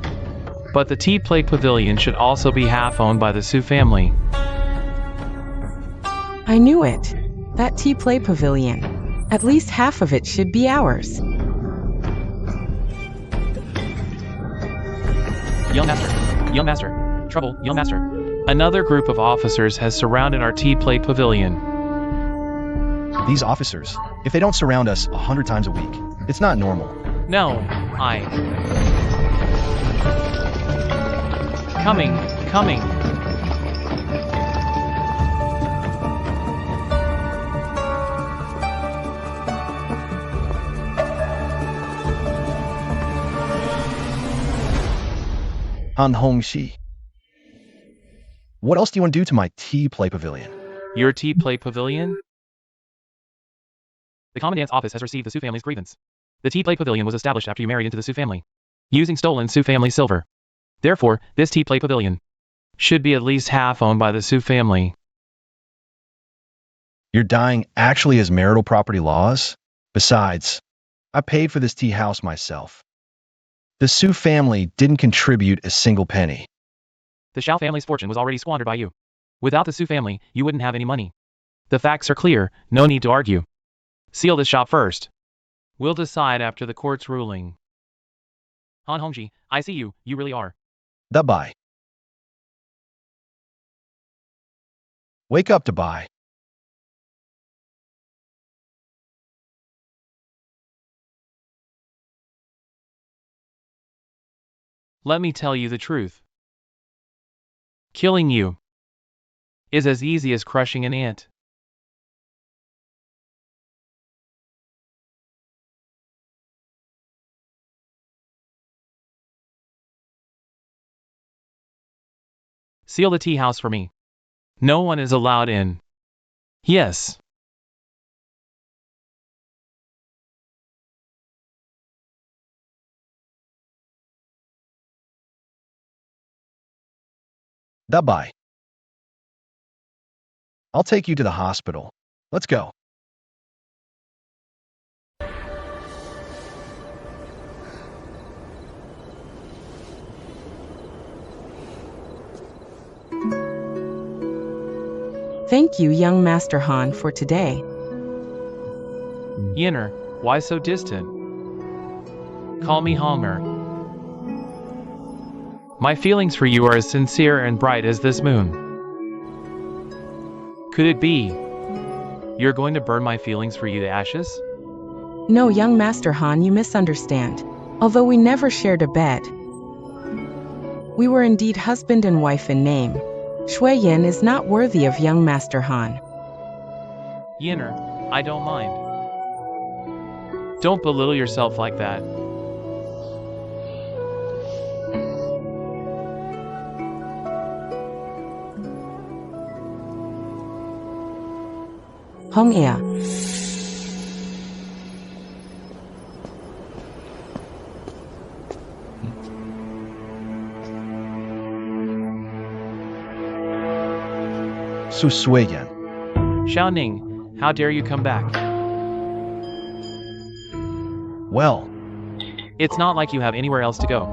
but the tea play pavilion should also be half owned by the Su family.
I knew it. That tea play pavilion. At least half of it should be ours.
Young Master, trouble, young Master. Another group of officers has surrounded our tea play pavilion.
These officers, if they don't surround us 100 times a week, it's not normal.
No, Coming.
Han Hongxi. What else do you want to do to my tea play pavilion?
Your tea play pavilion? The Commandant's office has received the Su family's grievance. The tea play pavilion was established after you married into the Su family, using stolen Su family silver. Therefore, this tea play pavilion should be at least half owned by the Su family.
Your dying actually has marital property laws? Besides, I paid for this tea house myself. The Su family didn't contribute a single penny.
The Shao family's fortune was already squandered by you. Without the Su family, you wouldn't have any money. The facts are clear, no need to argue. Seal this shop first. We'll decide after the court's ruling. Han Hongji, I see you really are.
Dabai. Wake up, Dabai.
Let me tell you the truth. Killing you is as easy as crushing an ant. Seal the tea house for me. No one is allowed in. Yes.
Dabai. I'll take you to the hospital. Let's go.
Thank you, young Master Han, for today.
Yinner, why so distant? Call me Honger. My feelings for you are as sincere and bright as this moon. Could it be you're going to burn my feelings for you to ashes?
No, young Master Han, you misunderstand. Although we never shared a bed, we were indeed husband and wife in name. Shui Yin is not worthy of young Master Han.
Yinner, I don't mind. Don't belittle yourself like that.
Hong Ea.
Su Sui Yan.
Xiao Ning, how dare you come back?
Well,
It's not like you have anywhere else to go.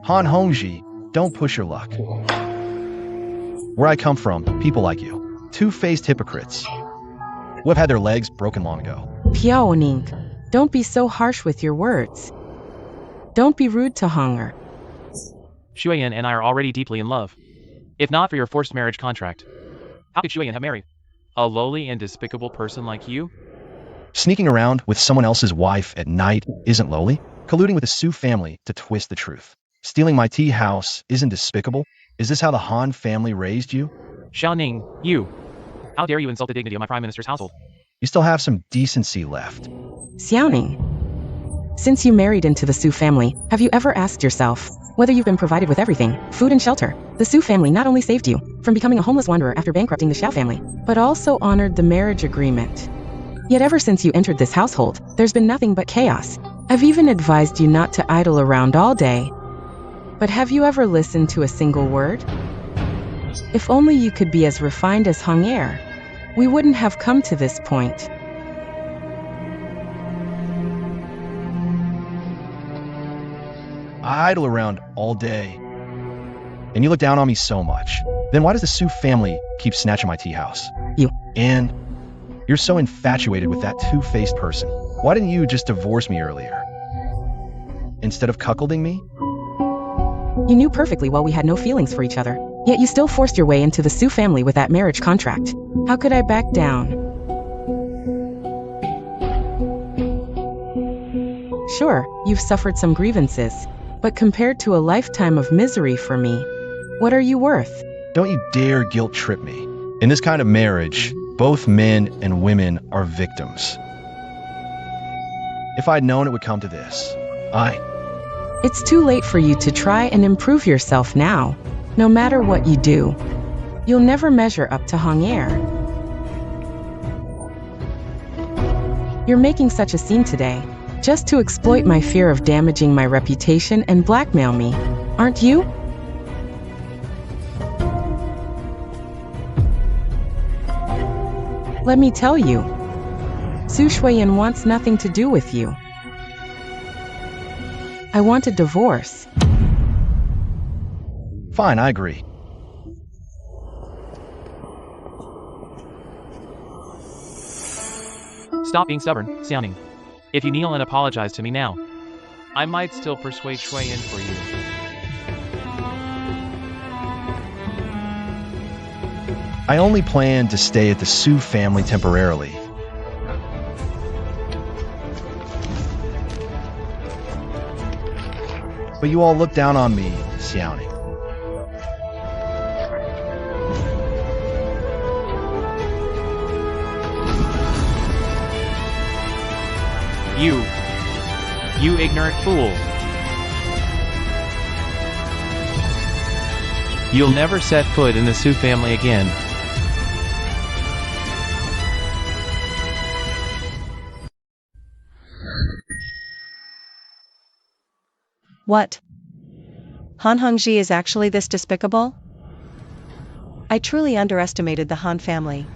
Han Hongji, don't push your luck. Where I come from, people like you, two-faced hypocrites, who have had their legs broken long ago.
Piao Ning, don't be so harsh with your words. Don't be rude to Honger.
Shuiyan and I are already deeply in love. If not for your forced marriage contract, how could Shuiyan have married a lowly and despicable person like you?
Sneaking around with someone else's wife at night isn't lowly. Colluding with the Su family to twist the truth. Stealing my tea house isn't despicable. Is this how the Han family raised you?
Xiao Ning, you. How dare you insult the dignity of my prime minister's household?
You still have some decency left.
Xiaoning, since you married into the Su family, have you ever asked yourself whether you've been provided with everything, food and shelter? The Su family not only saved you from becoming a homeless wanderer after bankrupting the Xiao family, but also honored the marriage agreement. Yet ever since you entered this household, there's been nothing but chaos. I've even advised you not to idle around all day. But have you ever listened to a single word? If only you could be as refined as Hong Er, we wouldn't have come to this point.
I idle around all day. And you look down on me so much. Then why does the Su family keep snatching my tea house? And you're so infatuated with that two-faced person. Why didn't you just divorce me earlier? Instead of cuckolding me?
You knew perfectly well we had no feelings for each other, yet you still forced your way into the Su family with that marriage contract. How could I back down? Sure, you've suffered some grievances, but compared to a lifetime of misery for me, what are you worth?
Don't you dare guilt trip me. In this kind of marriage, both men and women are victims. If I'd known it would come to this,
It's too late for you to try and improve yourself now. No matter what you do, you'll never measure up to Hong Er. You're making such a scene today, just to exploit my fear of damaging my reputation and blackmail me, aren't you? Let me tell you, Su Shuiyan wants nothing to do with you. I want a divorce.
fine, I agree.
Stop being stubborn, Xiaoning. If you kneel and apologize to me now, I might still persuade Shui in for you.
I only plan to stay at the Su family temporarily. But you all look down on me, Xiaoning.
You ignorant fool. You'll never set foot in the Su family again.
What? Han Hongji is actually this despicable? I truly underestimated the Han family.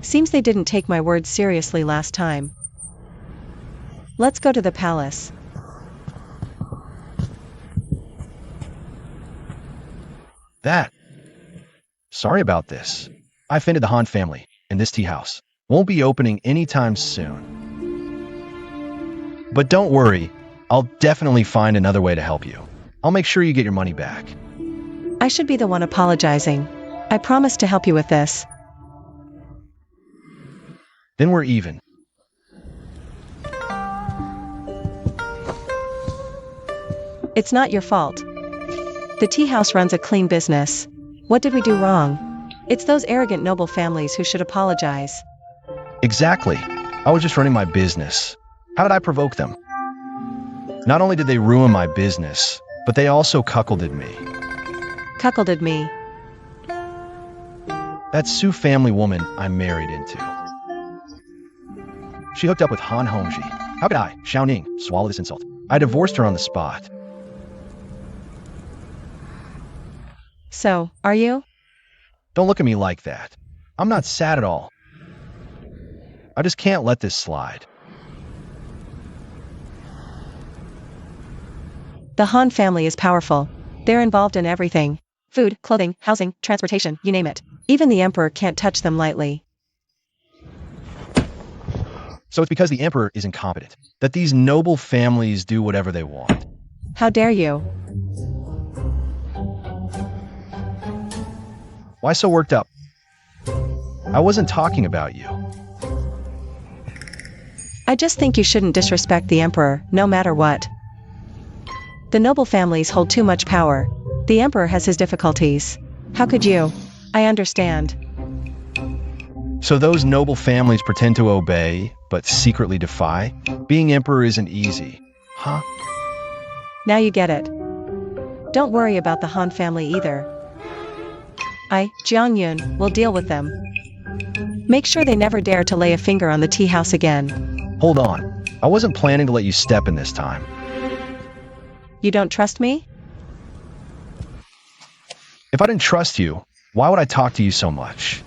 Seems they didn't take my words seriously last time. Let's go to the palace.
Sorry about this. I offended the Han family, and this tea house won't be opening anytime soon. But don't worry, I'll definitely find another way to help you. I'll make sure you get your money back.
I should be the one apologizing. I promise to help you with this.
Then we're even.
It's not your fault. The tea house runs a clean business. What did we do wrong? It's those arrogant noble families who should apologize.
Exactly. I was just running my business. How did I provoke them? Not only did they ruin my business, but they also cuckolded me.
Cuckolded me.
That Sioux family woman I married into. She hooked up with Han Hongji. How could I, Xiao Ning, swallow this insult? I divorced her on the spot.
So, are you?
Don't look at me like that. I'm not sad at all. I just can't let this slide.
The Han family is powerful. They're involved in everything. Food, clothing, housing, transportation, you name it. Even the emperor can't touch them lightly.
So it's because the emperor is incompetent that these noble families do whatever they want.
How dare you?
Why so worked up? I wasn't talking about you.
I just think you shouldn't disrespect the emperor, no matter what. The noble families hold too much power. The emperor has his difficulties. How could you? I understand.
So those noble families pretend to obey, but secretly defy? Being emperor isn't easy, huh?
Now you get it. Don't worry about the Han family either. I, Jiang Yun, will deal with them. Make sure they never dare to lay a finger on the tea house again.
Hold on. I wasn't planning to let you step in this time.
You don't trust me?
If I didn't trust you, why would I talk to you so much?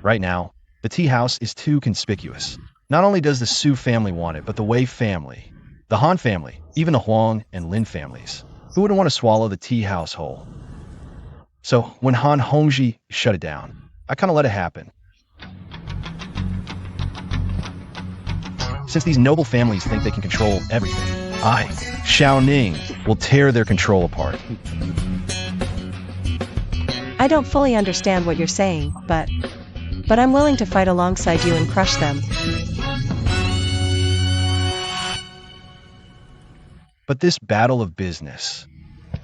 Right now, the tea house is too conspicuous. Not only does the Sioux family want it, but the Wei family, the Han family, even the Huang and Lin families. Who wouldn't want to swallow the tea house whole? So when Han Hongji shut it down, I kind of let it happen. Since these noble families think they can control everything, I, Xiao Ning, will tear their control apart.
I don't fully understand what you're saying, but I'm willing to fight alongside you and crush them.
But this battle of business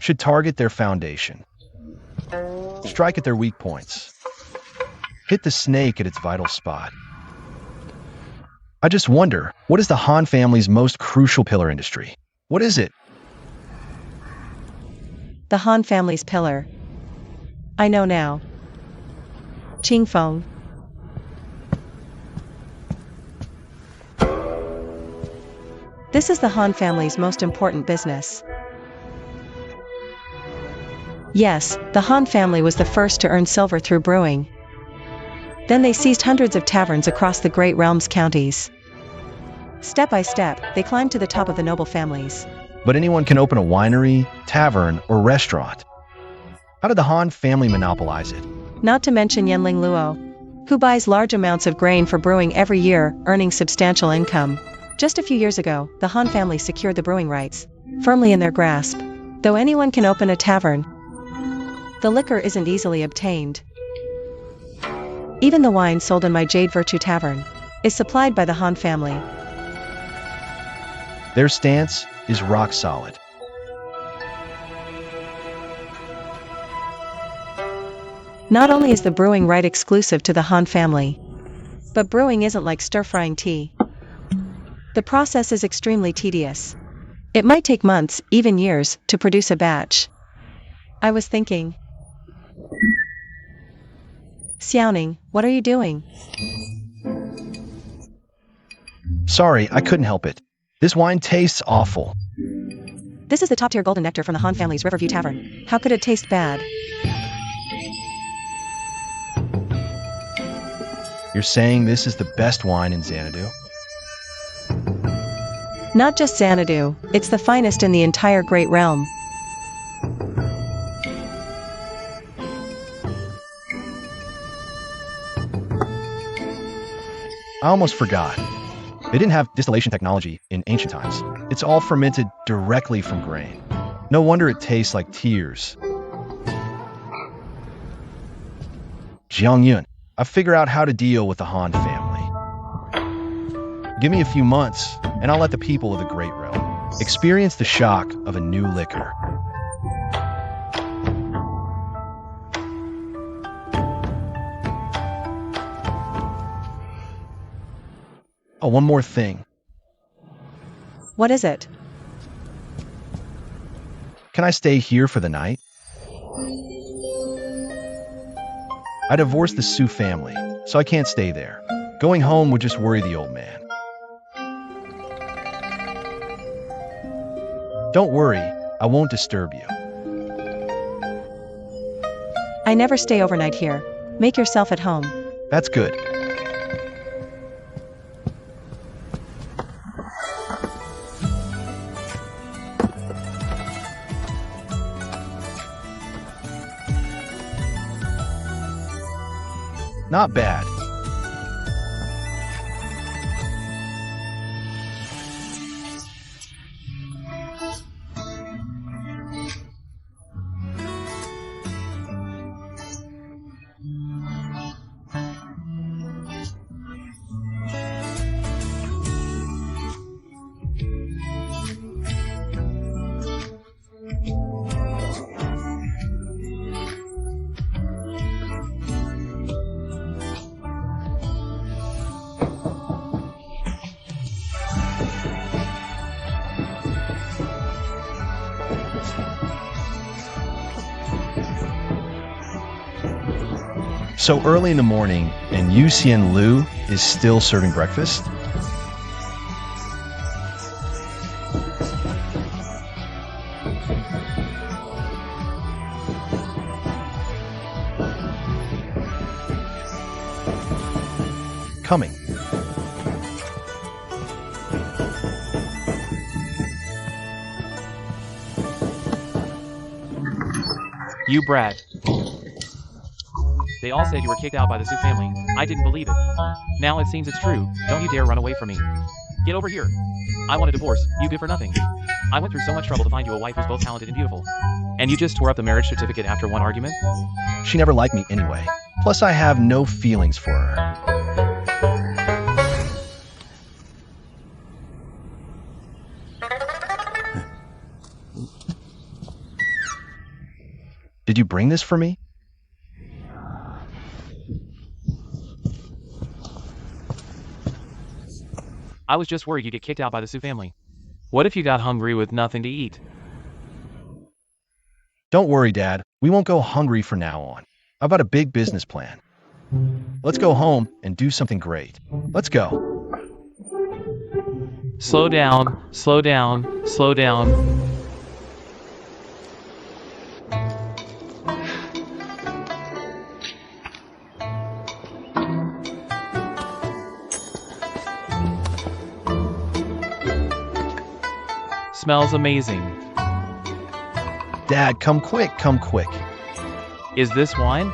should target their foundation. Strike at their weak points. Hit the snake at its vital spot. I just wonder, what is the Han family's most crucial pillar industry? What is it?
The Han family's pillar. I know now. Qingfeng. This is the Han family's most important business. Yes, the Han family was the first to earn silver through brewing. Then they seized hundreds of taverns across the Great Realms counties. Step by step, they climbed to the top of the noble families.
But anyone can open a winery, tavern, or restaurant. How did the Han family monopolize it?
Not to mention Yanling Luo, who buys large amounts of grain for brewing every year, earning substantial income. Just a few years ago, the Han family secured the brewing rights, firmly in their grasp. Though anyone can open a tavern, the liquor isn't easily obtained. Even the wine sold in my Jade Virtue Tavern is supplied by the Han family.
Their stance is rock solid.
Not only is the brewing right exclusive to the Han family, but brewing isn't like stir-frying tea. The process is extremely tedious. It might take months, even years, to produce a batch. I was thinking, Xiaoning, what are you doing?
Sorry, I couldn't help it. This wine tastes awful.
This is the top-tier golden nectar from the Han family's Riverview Tavern. How could it taste bad?
You're saying this is the best wine in Xanadu?
Not just Xanadu, it's the finest in the entire Great Realm.
I almost forgot. They didn't have distillation technology in ancient times. It's all fermented directly from grain. No wonder it tastes like tears. Jiang Yun, I figure out how to deal with the Han family. Give me a few months, and I'll let the people of the Great Realm experience the shock of a new liquor. Oh, one more thing.
What is it?
Can I stay here for the night? I divorced the Sioux family, so I can't stay there. Going home would just worry the old man. Don't worry, I won't disturb you.
I never stay overnight here. Make yourself at home.
That's good. Not bad. So early in the morning, and Yu Xian Lu is still serving breakfast? Coming.
You brat. They all said you were kicked out by the Sioux family. I didn't believe it. Now it seems it's true. Don't you dare run away from me. Get over here. I want a divorce. You good for nothing. I went through so much trouble to find you a wife who's both talented and beautiful. And you just tore up the marriage certificate after one argument?
She never liked me anyway. Plus, I have no feelings for her. Did you bring this for me?
I was just worried you'd get kicked out by the Sioux family. What if you got hungry with nothing to eat?
Don't worry, Dad. We won't go hungry from now on. I've got a big business plan. Let's go home and do something great. Let's go.
Slow down, slow down, slow down. Smells amazing.
Dad, come quick, come quick.
Is this wine?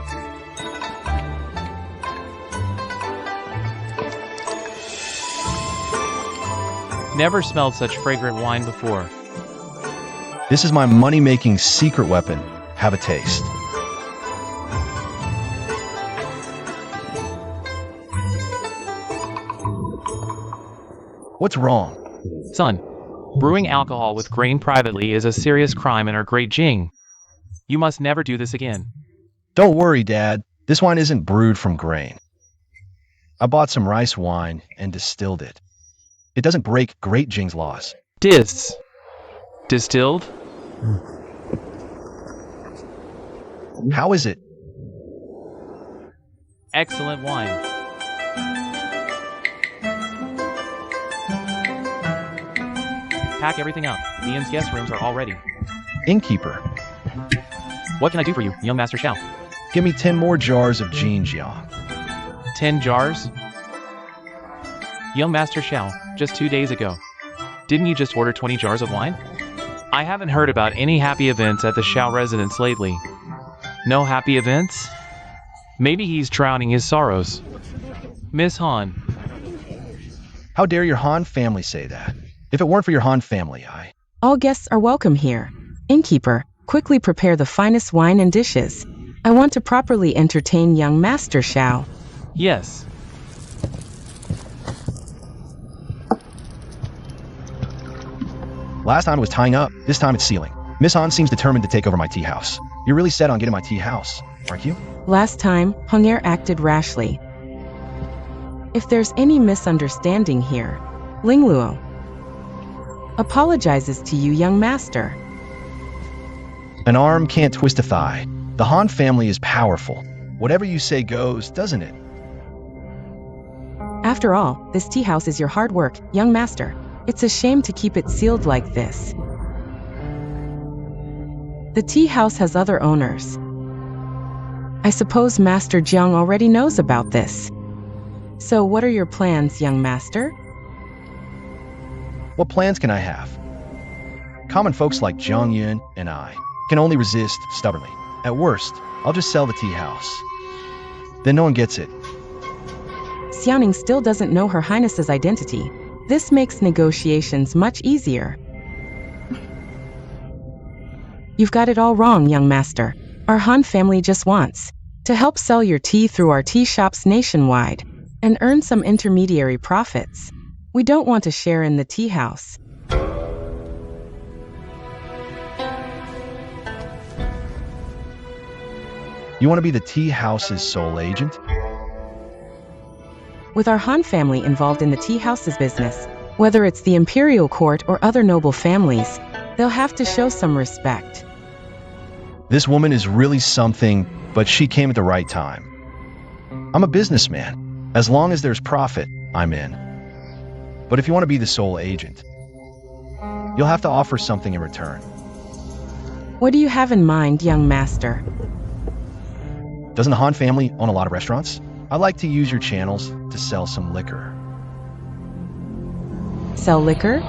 Never smelled such fragrant wine before.
This is my money-making secret weapon. Have a taste. What's wrong?
Son, brewing alcohol with grain privately is a serious crime in our great Jing. You must never do this again.
Don't worry, Dad. This wine isn't brewed from grain. I bought some rice wine and distilled it. It doesn't break Great Jing's laws.
Distilled?
How is it?
Excellent wine. Pack everything up. The inn's guest rooms are all ready.
Innkeeper,
What can I do for you, young Master Xiao?
give me 10 more jars of Jinjiang.
10 jars? Young Master Xiao, just 2 days ago. Didn't you just order 20 jars of wine? I haven't heard about any happy events at the Xiao residence lately. No happy events? Maybe he's drowning his sorrows. Miss Han.
How dare your Han family say that? If it weren't for your Han family,
All guests are welcome here. Innkeeper, quickly prepare the finest wine and dishes. I want to properly entertain young Master Xiao.
Yes.
Last time it was tying up, this time it's sealing. Miss Han seems determined to take over my tea house. You're really set on getting my tea house, aren't you?
Last time, Hong'er acted rashly. If there's any misunderstanding here, Lingluo apologizes to you, young master.
An arm can't twist a thigh. The Han family is powerful. Whatever you say goes, doesn't it?
After all, this tea house is your hard work, young master. It's a shame to keep it sealed like this. The tea house has other owners. I suppose Master Jiang already knows about this. So what are your plans, young master?
What plans can I have? Common folks like Zhang Yun and I can only resist stubbornly. At worst, I'll just sell the tea house. Then no one gets it.
Xiaoning still doesn't know Her Highness's identity. This makes negotiations much easier. You've got it all wrong, young master. Our Han family just wants to help sell your tea through our tea shops nationwide and earn some intermediary profits. We don't want to share in the tea house.
You want to be the tea house's sole agent?
With our Han family involved in the tea house's business, whether it's the Imperial court or other noble families, they'll have to show some respect.
This woman is really something, but she came at the right time. I'm a businessman. As long as there's profit, I'm in. But if you want to be the sole agent, you'll have to offer something in return.
What do you have in mind, young master?
Doesn't the Han family own a lot of restaurants? I'd like to use your channels to sell some liquor.
Sell liquor?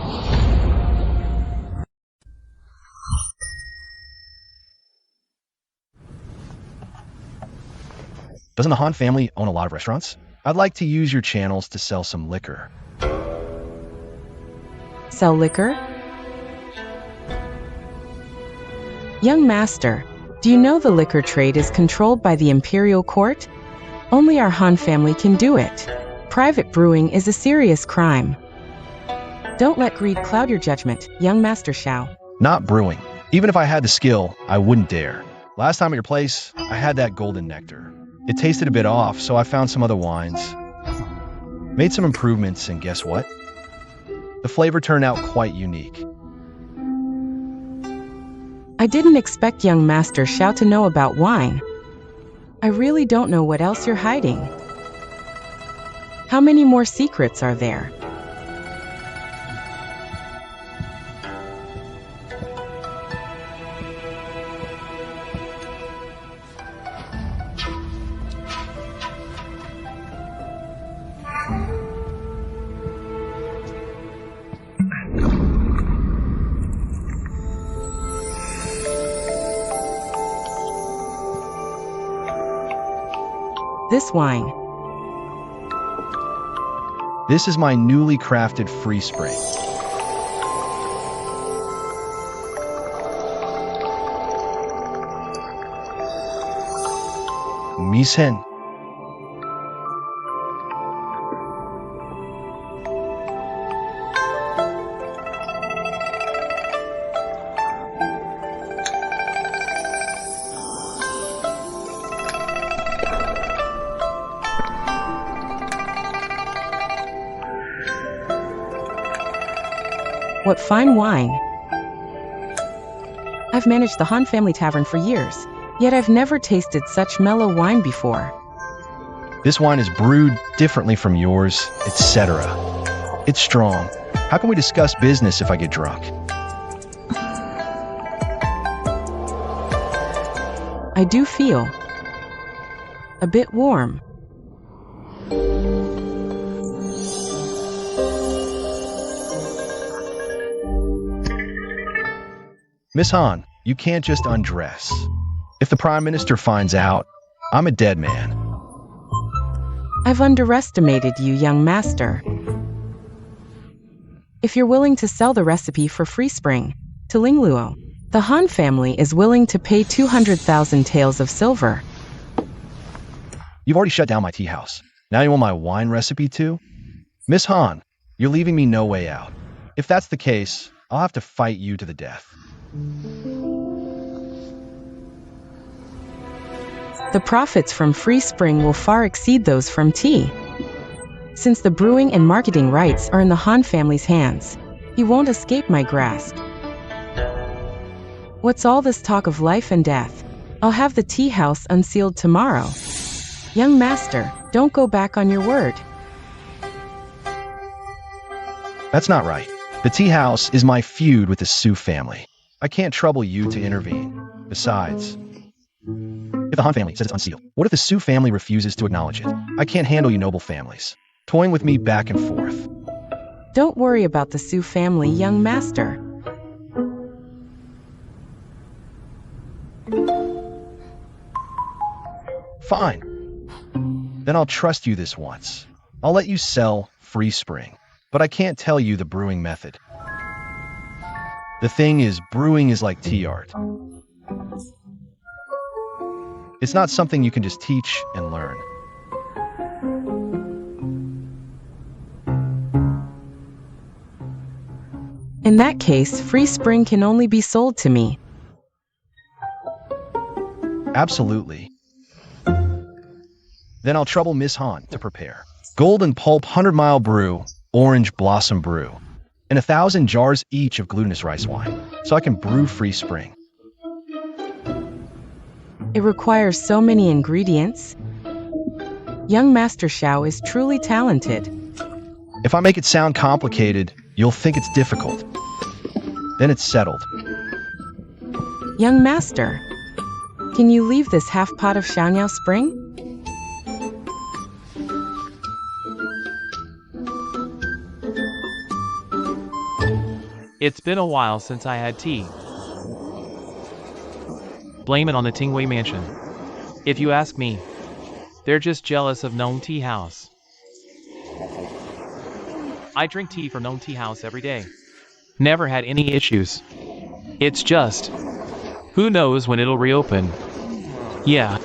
Doesn't the Han family own a lot of restaurants? I'd like to use your channels to sell some liquor.
Sell liquor? Young master, do you know the liquor trade is controlled by the Imperial court? Only our Han family can do it. Private brewing is a serious crime. Don't let greed cloud your judgment, young Master Shao.
Not brewing. Even if I had the skill, I wouldn't dare. Last time at your place, I had that golden nectar. It tasted a bit off, so I found some other wines. Made some improvements, and guess what? The flavor turned out quite unique.
I didn't expect young Master Shao to know about wine. I really don't know what else you're hiding. How many more secrets are there? This wine.
This is my newly crafted free spring. Misen.
What fine wine. I've managed the Han family tavern for years, yet I've never tasted such mellow wine before.
This wine is brewed differently from yours, etc. It's strong. How can we discuss business if I get drunk?
I do feel a bit warm.
Miss Han, you can't just undress. If the Prime Minister finds out, I'm a dead man.
I've underestimated you, young master. If you're willing to sell the recipe for Free Spring to Lingluo, the Han family is willing to pay 200,000 taels of silver.
You've already shut down my tea house. Now you want my wine recipe too? Miss Han, you're leaving me no way out. If that's the case, I'll have to fight you to the death.
The profits from Free Spring will far exceed those from tea. Since the brewing and marketing rights are in the Han family's hands, he won't escape my grasp. What's all this talk of life and death? I'll have the tea house unsealed tomorrow. Young master, don't go back on your word.
That's not right. The tea house is my feud with the Su family. I can't trouble you to intervene. Besides, if the Han family says it's unsealed, what if the Su family refuses to acknowledge it? I can't handle you noble families, toying with me back and forth.
Don't worry about the Su family, young master.
Fine. Then I'll trust you this once. I'll let you sell Free Spring, but I can't tell you the brewing method. The thing is, brewing is like tea art. It's not something you can just teach and learn.
In that case, Free Spring can only be sold to me.
Absolutely. Then I'll trouble Miss Han to prepare. Golden Pulp 100-mile brew, Orange Blossom brew, and 1,000 jars each of glutinous rice wine, so I can brew Free Spring.
It requires so many ingredients. Young Master Xiao is truly talented.
If I make it sound complicated, you'll think it's difficult. Then it's settled.
Young Master, can you leave this half pot of Xiaoniao Spring?
It's been a while since I had tea. Blame it on the Tingwei mansion. If you ask me, they're just jealous of Nong Tea House. I drink tea from Nong Tea House every day. Never had any issues. It's just, who knows when it'll reopen? Yeah.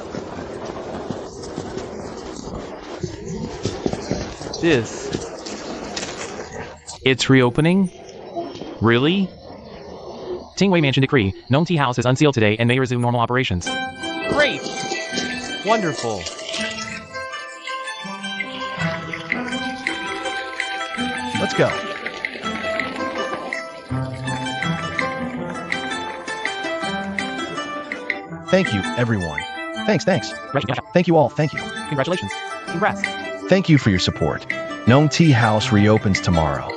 It's reopening? Really? Tingwei Mansion decree, Nong Tea House is unsealed today and may resume normal operations. Great! Wonderful!
Let's go. Thank you, everyone. Thanks. Thank you all, thank you.
Congratulations. Congrats.
Thank you for your support. Nong Tea House reopens tomorrow.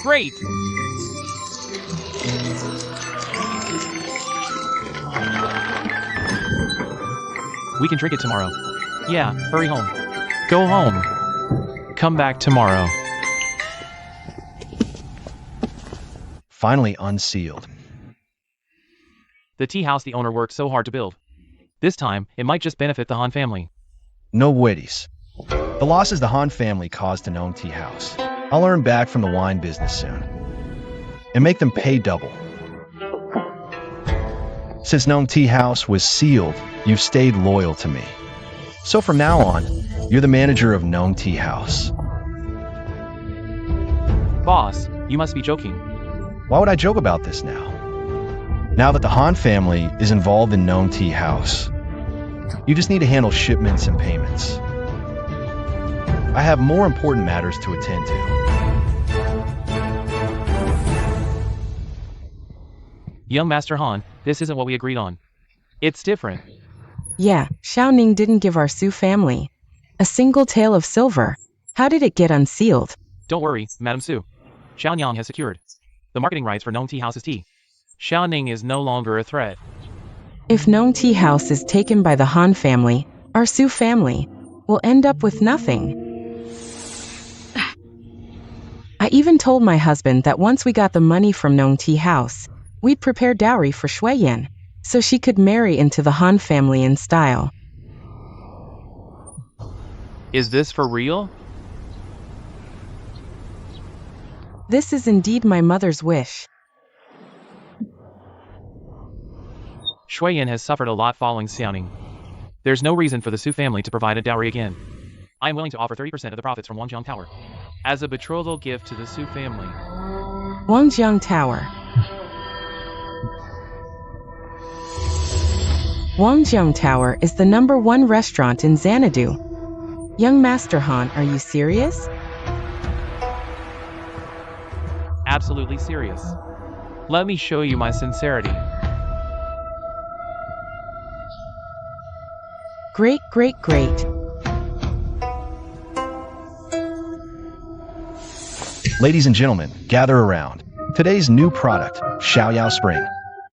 Great! We can drink it tomorrow. Yeah, hurry home. Go home. Come back tomorrow.
Finally unsealed.
The tea house the owner worked so hard to build. This time, it might just benefit the Han family.
No beauties. The losses the Han family caused to Nong Tea House, I'll earn back from the wine business soon. And make them pay double. Since Nong Tea House was sealed, you've stayed loyal to me. So from now on, you're the manager of Nong Tea House.
Boss, you must be joking.
Why would I joke about this now? Now that the Han family is involved in Nong Tea House, you just need to handle shipments and payments. I have more important matters to attend to.
Young Master Han, this isn't what we agreed on. It's different.
Yeah, Xiao Ning didn't give our Su family a single tael of silver. How did it get unsealed?
Don't worry, Madam Su. Xiao Nyang has secured the marketing rights for Nong Tea House's tea. Xiao Ning is no longer a threat.
If Nong Tea House is taken by the Han family, our Su family will end up with nothing. I even told my husband that once we got the money from Nong Tea House, we'd prepare dowry for Shui Yan, so she could marry into the Han family in style.
Is this for real?
This is indeed my mother's wish.
Shui Yan has suffered a lot following Xiaoning. There's no reason for the Su family to provide a dowry again. I am willing to offer 30% of the profits from Wangjiang Tower as a betrothal gift to the Su family.
Wangjiang Tower. Wangjiang Tower is the #1 restaurant in Xanadu. Young Master Han, are you serious?
Absolutely serious. Let me show you my sincerity.
Great, great, great.
Ladies and gentlemen, gather around. Today's new product, Xiaoyao Spring.